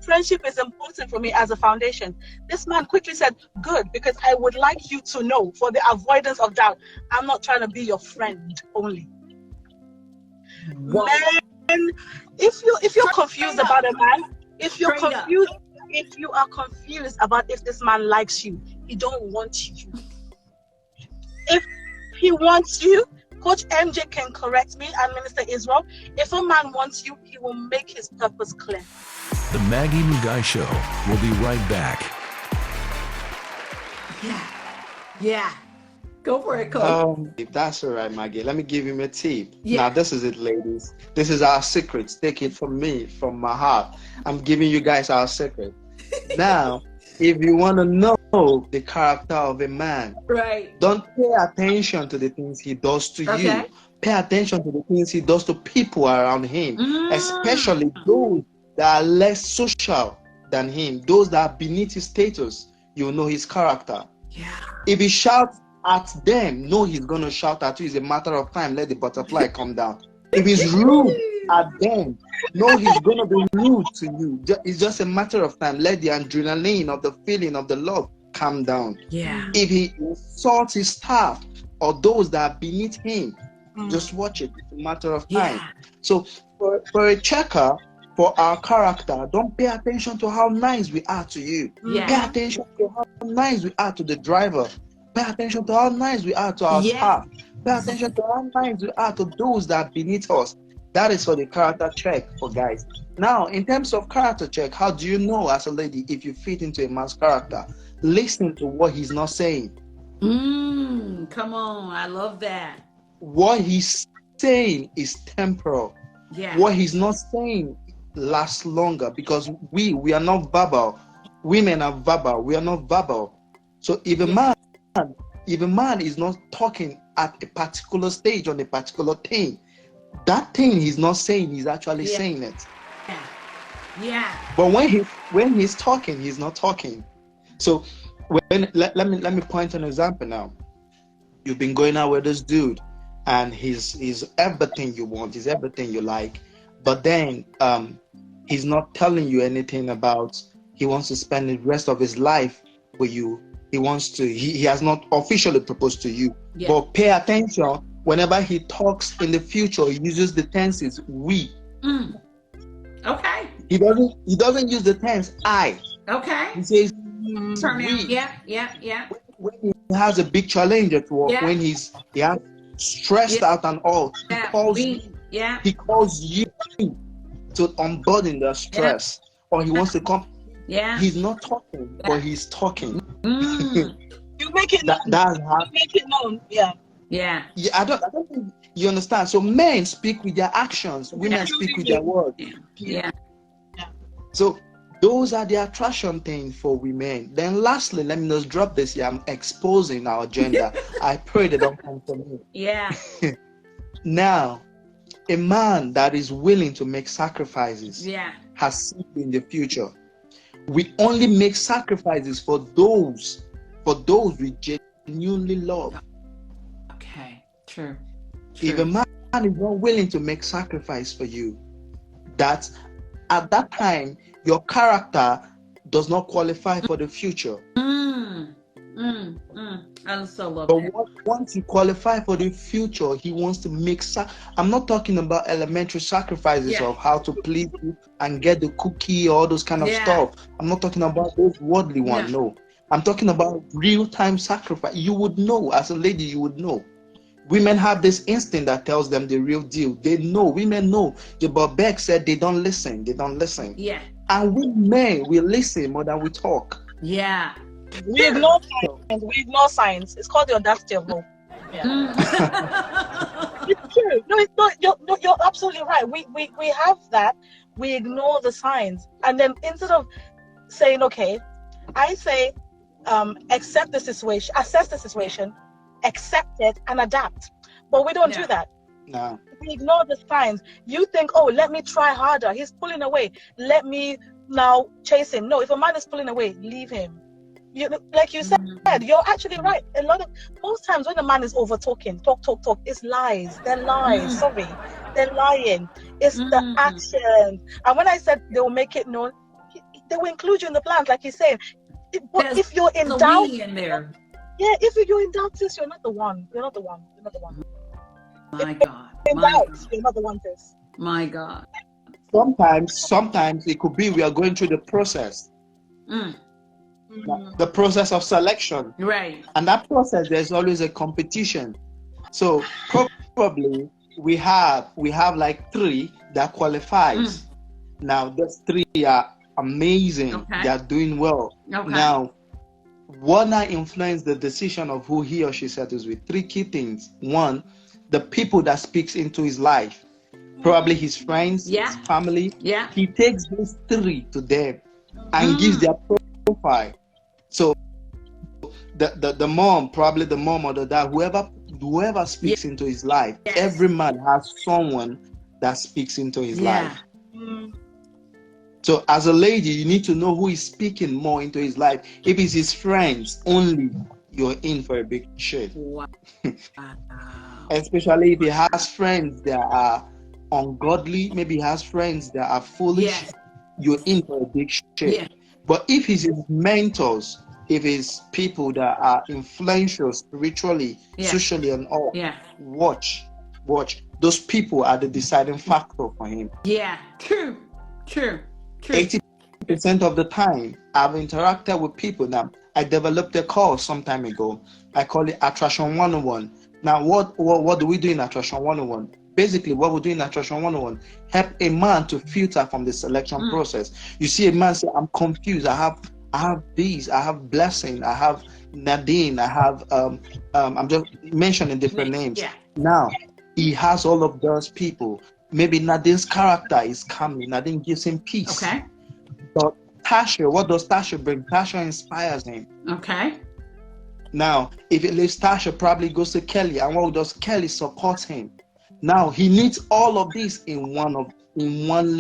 Friendship is important for me as a foundation. This man quickly said, good, because I would like you to know, for the avoidance of doubt, I'm not trying to be your friend only. Whoa. Man, if you're confused about a man, if you are confused about if this man likes you, he don't want you. If he wants you, Coach MJ can correct me, and Minister Israel, if a man wants you, he will make his purpose clear. The Maggie Mugai Show will be right back. Yeah. Go for it, Coach. If that's all right, Maggie, let me give him a tip. Yeah. Now, this is it, ladies. This is our secret. Take it from me, from my heart. I'm giving you guys our secret. Now, if you want to know the character of a man, Right. don't pay attention to the things he does to you. Pay attention to the things he does to people around him, especially those that are less social than him, those that are beneath his status. You know his character. Yeah. If he shouts at them, know he's going to shout at you. It's a matter of time. Let the butterfly come down. If he's rude at them, know he's going to be rude to you. It's just a matter of time. Let the adrenaline of the feeling of the love calm down. Yeah. If he insults his staff or those that are beneath him, just watch it. It's a matter of time. Yeah. So for a checker, for our character, don't pay attention to how nice we are to you. Yeah. Pay attention to how nice we are to the driver. Pay attention to how nice we are to our staff. Pay attention to how nice we are to those that are beneath us. That is for the character check for guys. Now, in terms of character check, how do you know as a lady if you fit into a man's character? Listen to what he's not saying. Come on. I love that. What he's saying is temporal. Yeah. What he's not saying lasts longer, because we are not verbal. Women are verbal. We are not verbal. So if a man is not talking at a particular stage on a particular thing, that thing he's not saying, he's actually saying it. Yeah. But when he's talking, he's not talking. So let me point an example now. You've been going out with this dude, and he's everything you want, he's everything you like, but then he's not telling you anything about he wants to spend the rest of his life with you. He has not officially proposed to you. Yeah. But pay attention, whenever he talks in the future, he uses the tenses we. Okay. He doesn't use the tense I. Okay. He says Turn we. it. Yeah. When he has a big challenge at work, when he has stressed out and all, he calls you to unburden the stress, or he wants to come. Yeah. He's not talking, but he's talking. You make it known. That's how. You make it known. Yeah. Yeah. I don't think you understand. So men speak with their actions, women speak with their words. Yeah. So those are the attraction things for women. Then lastly, let me just drop this here. I'm exposing our gender. I pray they don't come for me. Yeah. Now, a man that is willing to make sacrifices has seen in the future. We only make sacrifices for those we genuinely love. Okay, true. If a man is not willing to make sacrifice for you, that at that time your character does not qualify for the future. I so love but that. Once you qualify for the future, he wants to make I'm not talking about elementary sacrifices of how to please you and get the cookie or all those kind of stuff. I'm not talking about those worldly ones. No, I'm talking about real-time sacrifice. You would know, as a lady, you would know. Women have this instinct that tells them the real deal. They know. Women know. But Beck said they don't listen. They don't listen. Yeah. And we men, we listen more than we talk. Yeah. We ignore signs. We ignore signs. It's called the audacity of hope. Yeah. It's true. No, it's not. You're absolutely right. We have that. We ignore the signs, and then instead of saying, okay, I say, accept the situation, assess the situation, accept it, and adapt. But we don't do that. No. We ignore the signs. You think, oh, let me try harder. He's pulling away. Let me now chase him. No, if a man is pulling away, leave him. Like you said, you're actually right. Most times when a man is over talk, it's lies. They're lies. Sorry, they're lying. It's the action. And when I said they will make it known, they will include you in the plans, like he's saying. But if you're in doubt, if you're in doubt, sis, you're not the one. You're not the one. You're not the one. My God. In doubt, you're not the one, sis. My God. Sometimes it could be we are going through the process. The process of selection. Right. And that process, there's always a competition. So probably we have like 3 that qualifies. Now those 3 are amazing. Okay. They are doing well. Okay. Now, what now influence the decision of who he or she settles with? 3 key things. 1, the people that speaks into his life. Probably his friends, his family. Yeah. He takes these 3 to them and gives their profile. So the mom, probably the mom or the dad, whoever speaks into his life, every man has someone that speaks into his life. So as a lady, you need to know who is speaking more into his life. If it's his friends only, you're in for a big shit. Wow. Especially if he has friends that are ungodly, maybe he has friends that are foolish, you're in for a big shit. But if it's his mentors, if it's people that are influential spiritually, socially and all, watch. Those people are the deciding factor for him. Yeah, true. 80% of the time, I've interacted with people. Now, I developed a course some time ago. I call it Attraction 101. Now, what do we do in Attraction 101? Basically, what we do in Attraction 101, help a man to filter from the selection process. You see a man say, I'm confused. I have these. I have Blessing. I have Nadine. I have, I'm just mentioning different names. Yeah. Now, he has all of those people. Maybe Nadine's character is calming. Nadine gives him peace. Okay. But Tasha, what does Tasha bring? Tasha inspires him. Okay. Now, if it leaves Tasha, probably goes to Kelly. And what does Kelly support him? Now, he needs all of this in one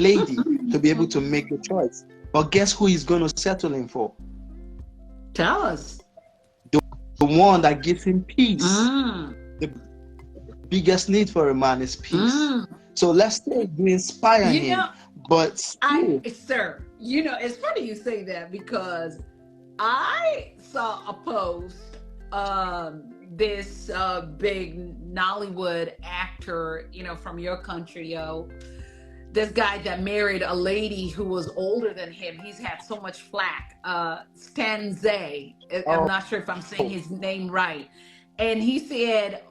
lady to be able to make the choice. But guess who he's going to settle in for? Tell us. The one that gives him peace. The biggest need for a man is peace. So let's say we inspire him. But still, sir, it's funny you say that because I saw a post, this big Nollywood actor, from your country, this guy that married a lady who was older than him. He's had so much flack. Stan Zay. I'm not sure if I'm saying his name right. And he said,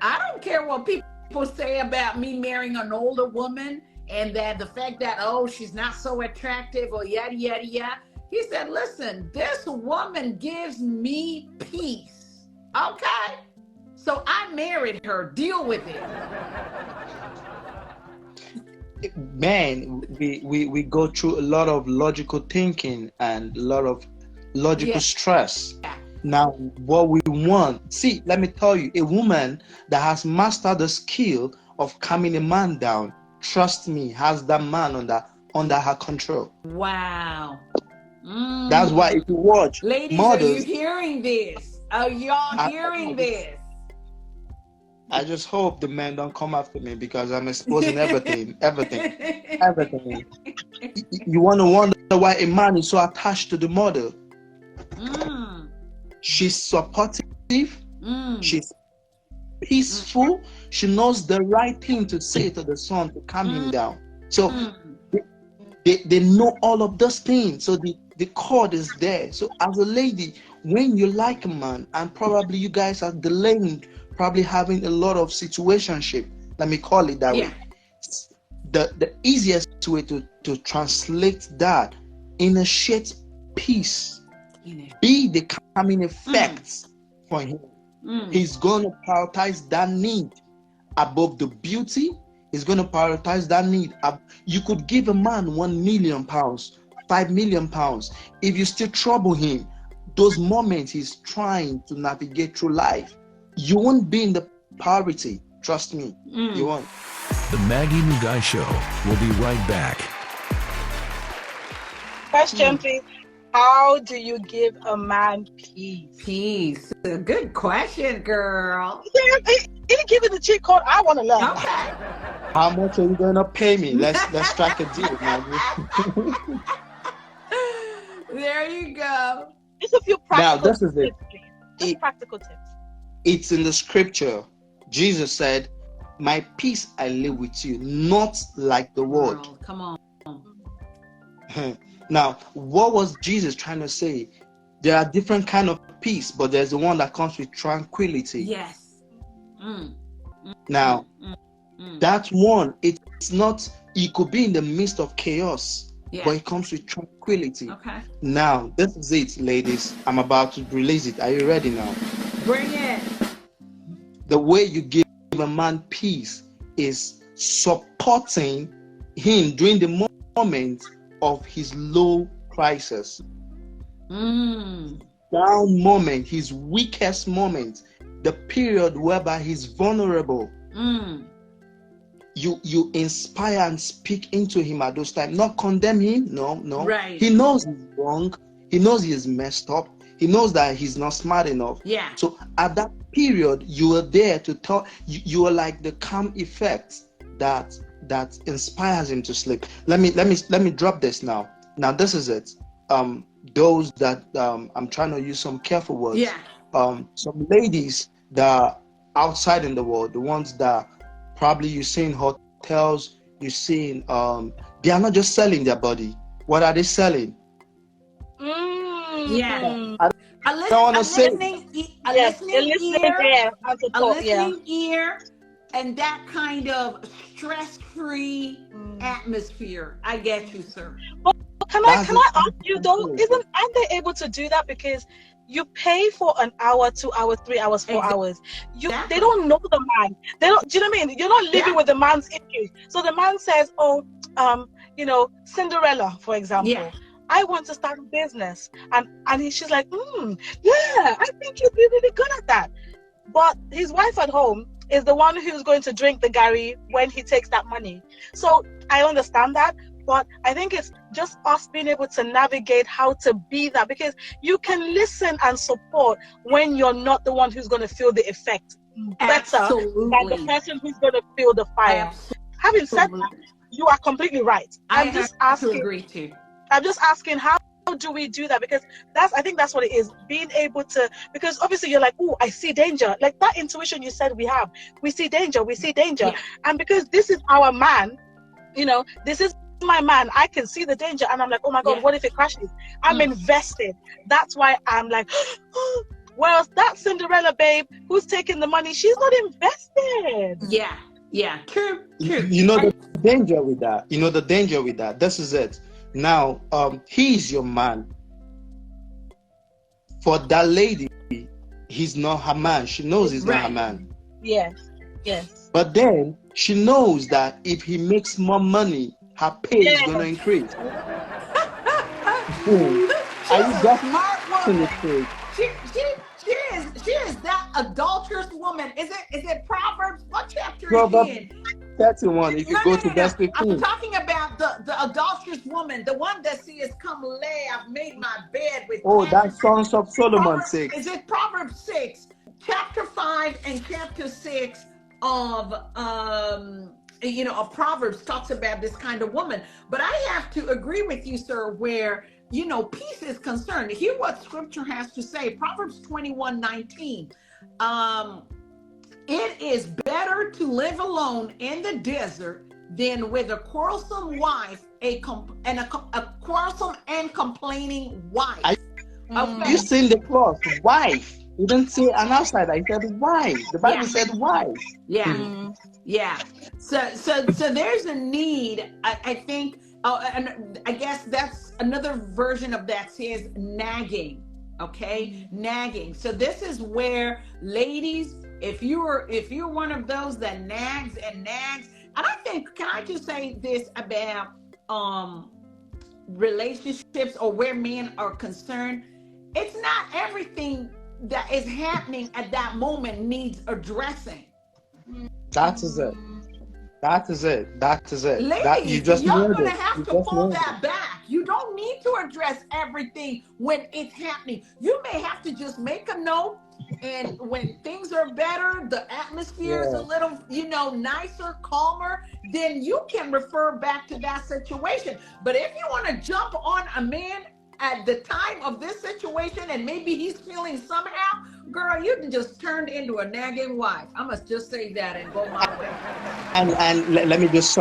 I don't care what people say about me marrying an older woman and that the fact that, she's not so attractive or yada, yada, yada. He said, listen, this woman gives me peace. Okay? So I married her. Deal with it. Man, we go through a lot of logical thinking and a lot of logical stress. Now, what we want, see, let me tell you, a woman that has mastered the skill of calming a man down, trust me, has that man under her control. Wow. That's why if you watch ladies, mothers, are you hearing this? Are y'all hearing this? I just hope the men don't come after me because I'm exposing everything. You want to wonder why a man is so attached to the mother. She's supportive. She's peaceful. She knows the right thing to say to the son to calm him down. So they know all of those things. So the cord is there. So as a lady, when you like a man and probably you guys are delaying, probably having a lot of situationship, let me call it that way. The easiest way to translate that, initiate peace. Be the calming effects for him. He's going to prioritize that need above the beauty. He's going to prioritize that need. You could give a man £1 million, £5 million. If you still trouble him, those moments he's trying to navigate through life, you won't be in the priority. Trust me, you won't. The Maggie Mugai Show will be right back. Question, please. How do you give a man peace? Peace. Good question, girl. Yeah, he give it the cheat code. I want to learn. Okay. How much are you gonna pay me? Let's strike a deal, Maggie. There you go. Just a few practical Now, this is it. tips, please. Just practical tips. It's in the scripture. Jesus said, "My peace I live with you, not like the world." Girl, come on. Now, what was Jesus trying to say? There are different kind of peace, but there's the one that comes with tranquility. Yes. Now, that one, it's not, it could be in the midst of chaos, but it comes with tranquility. Okay. Now, this is it, ladies. I'm about to release it. Are you ready now? Bring it. The way you give a man peace is supporting him during the moment of his low crisis. Down moment, his weakest moment, the period whereby he's vulnerable. You inspire and speak into him at those times, not condemn him. No. Right. He knows he's wrong. He knows he is messed up. He knows that he's not smart enough. Yeah. So at that period, you are there to tell. You are like the calm effect that inspires him to sleep. Let me drop this now. Now this is it. Those that I'm trying to use some careful words. Yeah. Some ladies that are outside in the world, the ones that probably you see in hotels, you see in they are not just selling their body. What are they selling? Yeah. A listening ear, and that kind of stress-free atmosphere. I get you, sir. But can I ask you though? Aren't they able to do that because you pay for an hour, 2 hours, 3 hours, 4 hours? They don't know the man. They don't. Do you know what I mean? You're not living with the man's issues. So the man says, "Oh, Cinderella, for example." Yeah. I want to start a business, and she's like, yeah, I think you'd be really good at that. But his wife at home is the one who's going to drink the Gary when he takes that money. So I understand that, but I think it's just us being able to navigate how to be that, because you can listen and support when you're not the one who's going to feel the effect better than the person who's going to feel the fire. Having said that, you are completely right. I'm just asking how do we do that? Because I think that's what it is. Being able to, because obviously you're like, oh, I see danger. Like that intuition you said we see danger. Yeah. And because this is our man, this is my man, I can see the danger and I'm like, oh my God, what if it crashes? I'm invested. That's why I'm like, whereas that Cinderella babe who's taking the money, she's not invested. Yeah, true. You know the danger with that. This is it. Now, he's your man. For that lady, he's not her man. She knows he's not her man. Yes. But then she knows that if he makes more money, her pay is going to increase. Are you definitely? She is that adulterous woman. Is it Proverbs? What chapter Proverbs is it in? 31. If you go to verse 15. I'm talking about the adulterous woman, the one that says, "Come lay, I've made my bed with." Oh, that's Songs of Solomon 6. Is it Proverbs 6, chapter 5 and chapter 6 of Proverbs talks about this kind of woman? But I have to agree with you, sir, where peace is concerned. Hear what scripture has to say. Proverbs 21:19. It is better to live alone in the desert than with a quarrelsome wife, a quarrelsome and complaining wife. You seen the clause, wife. You didn't say an outsider. He said wife. The Bible said wife. Yeah. So there's a need. I think. And I guess that's another version of that says nagging. Okay, nagging. So this is where, ladies, if you're one of those that nags, and I think, can I just say this about relationships or where men are concerned? it's not everything that is happening at that moment needs addressing. That is it. That is it. That is it. That you Ladies, just you're nailed going to it. have You to just pull nailed that it. back. You don't need to address everything when it's happening. You may have to just make a note, and when things are better, the atmosphere is a little, nicer, calmer, then you can refer back to that situation. But if you want to jump on a man at the time of this situation and maybe he's feeling somehow, girl, you can just turn into a nagging wife. I must just say that and go my way. And let me just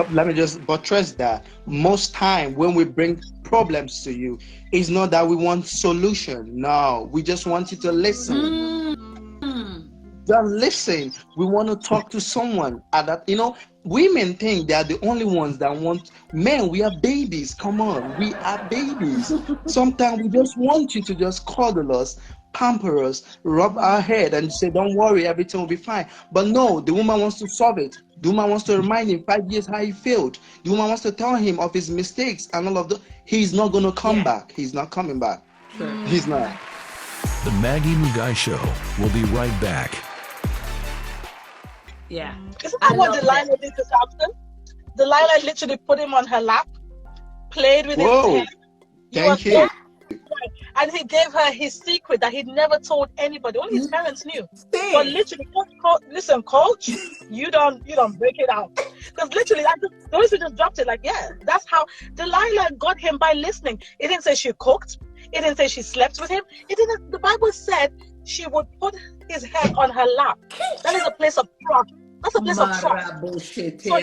buttress that. Most time when we bring problems to you, it's not that we want solution. No, we just want you to listen. Just listen. We want to talk to someone. And that, women think they are the only ones that want men. We are babies. Come on, we are babies. Sometimes we just want you to just cuddle us, pamper us, rub our head, and say, "Don't worry, everything will be fine." But no, the woman wants to solve it. The woman wants to remind him 5 years how he failed. The woman wants to tell him of his mistakes and all of that. He's not going to come back. He's not coming back. Sure. He's not. The Maggie Mugai Show will be right back. Yeah. Isn't that what Delilah did to Samson? Delilah literally put him on her lap, played with his hair. Thank you. And he gave her his secret that he'd never told anybody. Only his parents knew. But literally, listen, coach, you don't break it out. Because literally, those who just dropped it, that's how Delilah got him, by listening. It didn't say she cooked. It didn't say she slept with him. It didn't. The Bible said she would put his head on her lap. That is a place of trust. That's a place of trust. So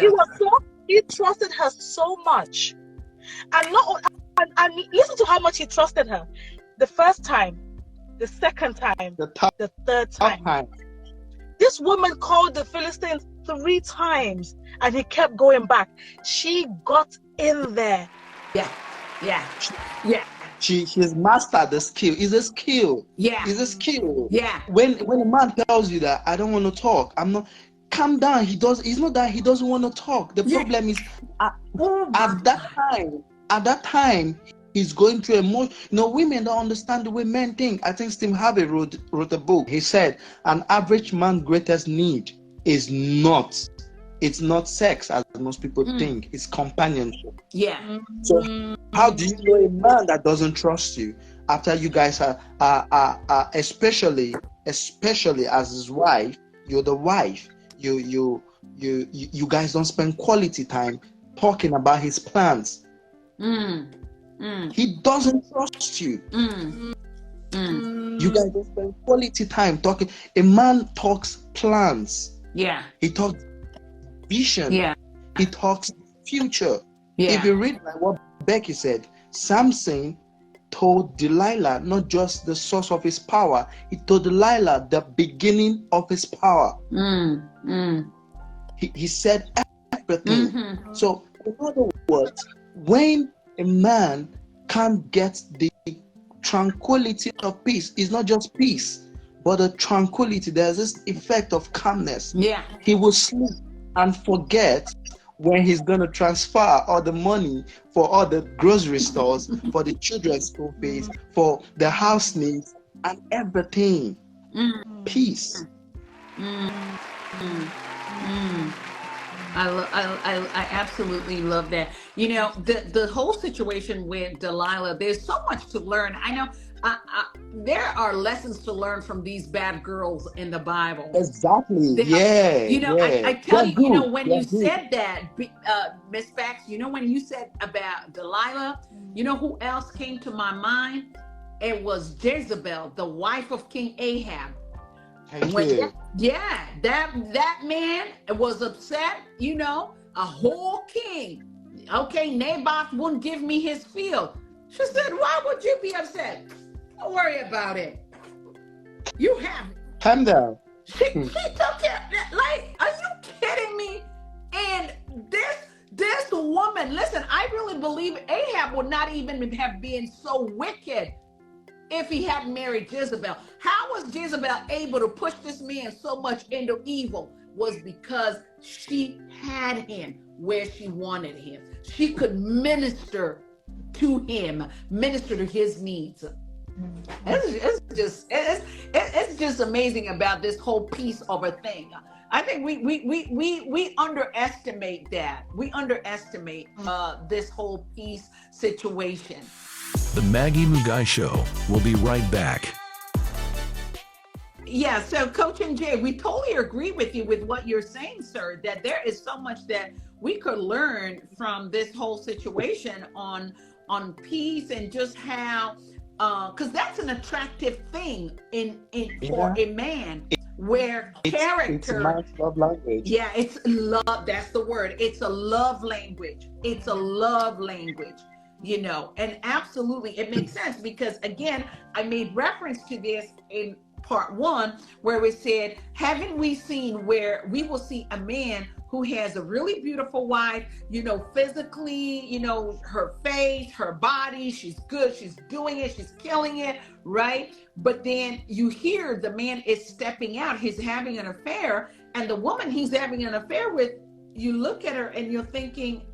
he trusted her so much, and listen to how much he trusted her. The first time, the second time, the third time. This woman called the Philistines 3 times, and he kept going back. She got in there. Yeah. She's mastered the skill. It's a skill. Yeah. It's a skill. Yeah. When a man tells you that I don't want to talk, I'm not. Calm down. It's not that he doesn't want to talk. The problem is at that time he's going through emotion. Women don't understand the way men think. I think Steve Harvey wrote a book. He said an average man's greatest need is not sex, as most people think. It's companionship. Yeah. So how do you know a man that doesn't trust you after you guys are especially as his wife? You're the wife. You guys don't spend quality time talking about his plans. He doesn't trust you. You guys don't spend quality time talking. A man talks plans. Yeah. He talks vision. Yeah. He talks future. Yeah. If you read like what Becky said, Samson told Delilah not just the source of his power, he told Delilah the beginning of his power. He said everything. So in other words, when a man can't get the tranquility of peace, it's not just peace, but the tranquility. There's this effect of calmness. Yeah. He will sleep and forget when he's going to transfer all the money for all the grocery stores, for the children's school fees, for the house needs, and everything. Peace. I absolutely love that. The whole situation with Delilah, there's so much to learn. I know there are lessons to learn from these bad girls in the Bible. Exactly. I tell you, when you said that, Miss Becks, when you said about Delilah, who else came to my mind? It was Jezebel, the wife of King Ahab. That man was upset, a whole king. Okay, Naboth wouldn't give me his field. She said, why would you be upset? Don't worry about it. You have it. Calm down. She took care of that. Like, are you kidding me? And this woman, listen, I really believe Ahab would not even have been so wicked if he hadn't married Jezebel. How was Jezebel able to push this man so much into evil? Was because she had him where she wanted him. She could minister to him, minister to his needs. It's just amazing about this whole piece of a thing. I think we underestimate that. We underestimate this whole peace situation. The Maggie Mugai Show will be right back. Yeah, so Coach MJ, we totally agree with you with what you're saying, sir, that there is so much that we could learn from this whole situation on peace and just how because that's an attractive thing in for a man where character it's love language. Yeah, it's love, that's the word. It's a love language. It's a love language, you know, and absolutely it makes sense because again, I made reference to this in part 1 where we said, haven't we seen where we will see a man who has a really beautiful wife, you know, physically, you know, her face, her body, she's good, she's doing it, she's killing it, right? But then you hear the man is stepping out, he's having an affair, and the woman he's having an affair with, you look at her and you're thinking,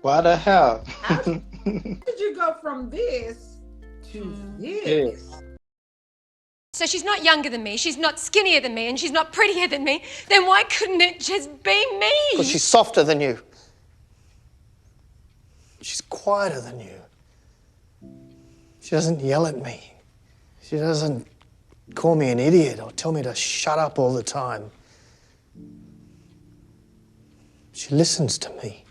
what the hell? how did you go from this to this? Yes. So she's not younger than me, she's not skinnier than me, and she's not prettier than me. Then why couldn't it just be me? Because she's softer than you. She's quieter than you. She doesn't yell at me. She doesn't call me an idiot or tell me to shut up all the time. She listens to me.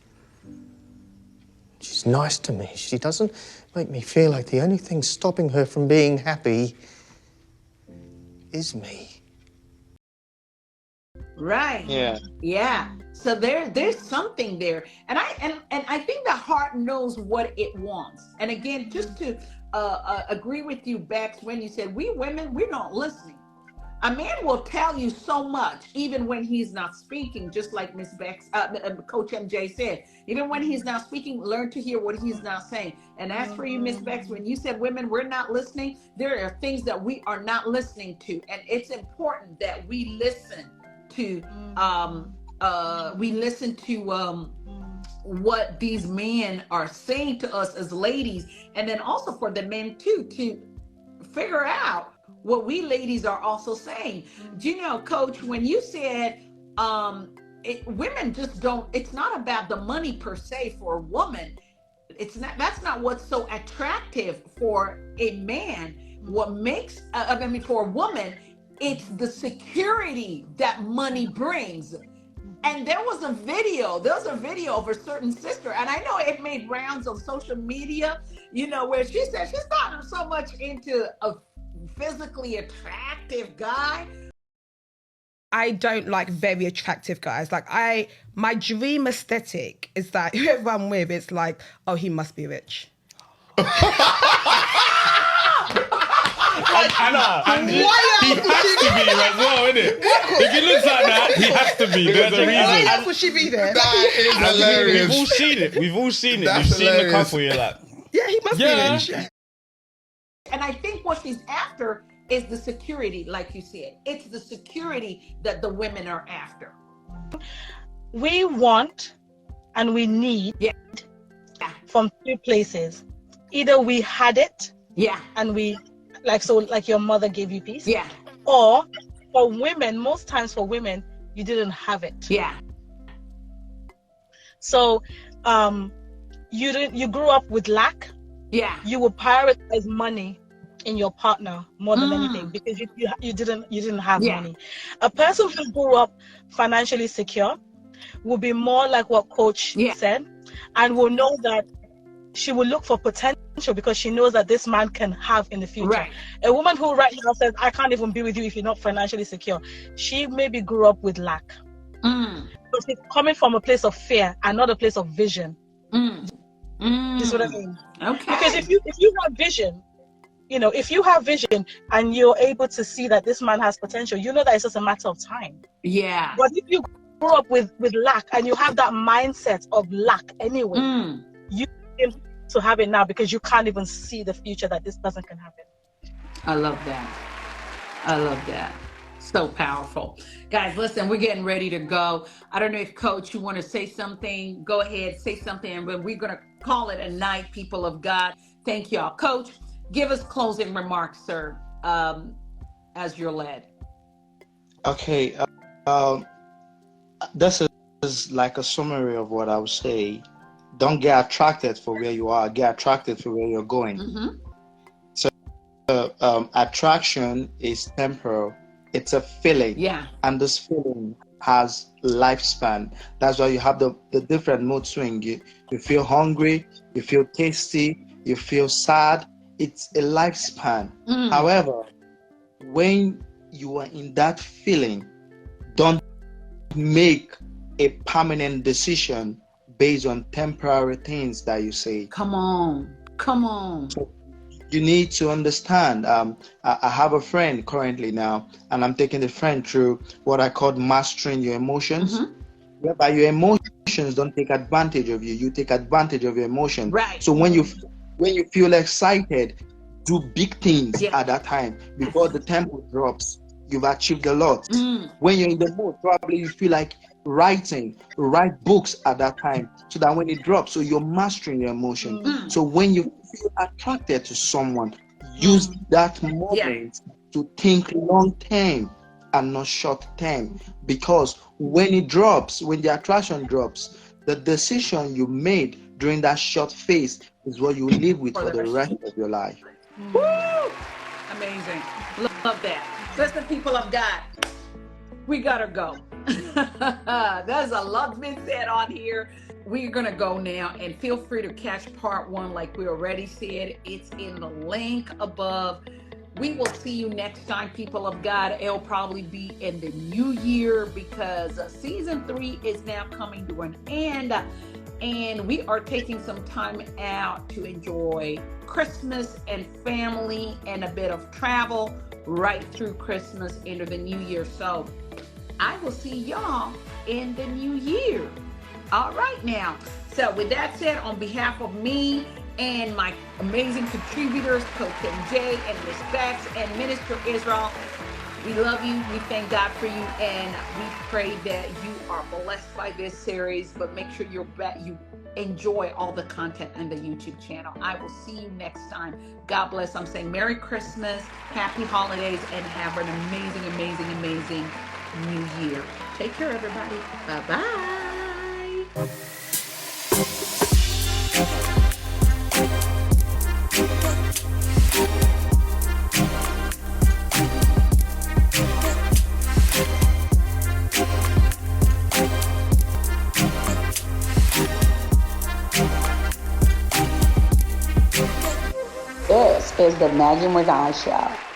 She's nice to me. She doesn't make me feel like the only thing stopping her from being happy is me. Right. Yeah. So there's something there, and I think the heart knows what it wants. And again, just to agree with you, Bex, when you said we women, we're not listening. A man will tell you so much, even when he's not speaking, just like Miss Bex, Coach MJ said. Even when he's not speaking, learn to hear what he's not saying. And as for you, Miss Bex, when you said women, we're not listening, there are things that we are not listening to. And it's important that we listen to, what these men are saying to us as ladies. And then also for the men too, to figure out what we ladies are also saying. Do you know, Coach, when you said women just don't, it's not about the money per se for a woman. It's not, that's not what's so attractive for a man. What makes, for a woman, it's the security that money brings. And there was a video of a certain sister, and I know it made rounds on social media, you know, where she said she's not so much into a physically attractive guy. I don't like very attractive guys. Like my dream aesthetic is that whoever I'm with, it's like, oh, he must be rich. He has to be as well, isn't it? If he looks like that, he has to be. There's a reason. Why else would she be there? That is hilarious. We've all seen it. We've all seen it. That's We've seen the hilarious. couple. You're like, Yeah, he must be rich. And I think what she's after is the security, like you said. It's the security that the women are after. We want and we need from two places. Either we had it, and we like your mother gave you peace, or for women, most times for women, you didn't have it. So you grew up with lack. You would prioritize money in your partner more than anything because you didn't have money. A person who grew up financially secure will be more like what Coach said, and will know that she will look for potential because she knows that this man can have in the future. A woman who right now says, I can't even be with you if you're not financially secure, she maybe grew up with lack. But she's coming from a place of fear and not a place of vision. Is what I mean. Okay. Because if you have vision, you know, if you have vision and you're able to see that this man has potential, you know that it's just a matter of time. But if you grow up with lack and you have that mindset of lack anyway, you need to have it now because you can't even see the future that this person can have it. I love that. So powerful. Guys, listen, we're getting ready to go. I don't know if Coach, you want to say something. Go ahead, say something, but we're going to call it a night, people of God. Thank y'all. Coach, give us closing remarks, sir, as you're led. Okay. This is like a summary of what I would say. Don't get attracted for where you are. Get attracted for where you're going. So attraction is temporal. It's a feeling. Yeah. And this feeling has lifespan. That's why you have the different mood swing. You feel hungry, you feel tasty, you feel sad. It's a lifespan. However, when you are in that feeling, don't make a permanent decision based on temporary things that you say. Come on. So you need to understand. I have a friend currently now, and I'm taking the friend through what I call mastering your emotions, whereby your emotions don't take advantage of you. You take advantage of your emotions. Right. So when you feel excited, do big things at that time before the tempo drops. You've achieved a lot. When you're in the mood, probably you feel like write books at that time, so that when it drops, so you're mastering your emotion. So when you feel attracted to someone, use that moment to think long term and not short term, because when it drops, when the attraction drops, the decision you made during that short phase is what you live with for the rest of your life. Woo! Amazing. Love that. Listen, people of God, we gotta go. There's a lot been said on here. We're gonna go now, and feel free to catch part 1 like we already said. It's in the link above. We will see you next time, people of God. It'll probably be in the new year, because season 3 is now coming to an end, and we are taking some time out to enjoy Christmas and family and a bit of travel right through Christmas into the new year. So I will see y'all in the new year. All right now. So with that said, on behalf of me and my amazing contributors, Coach MJ and Miss Becks and MInister Israel, we love you. We thank God for you, and we pray that you are blessed by this series. But make sure you enjoy all the content on the YouTube channel. I will see you next time. God bless. I'm saying Merry Christmas, Happy Holidays, and have an amazing, amazing, amazing new year. Take care, everybody. Bye-bye. This is the Maggie McGuy Show.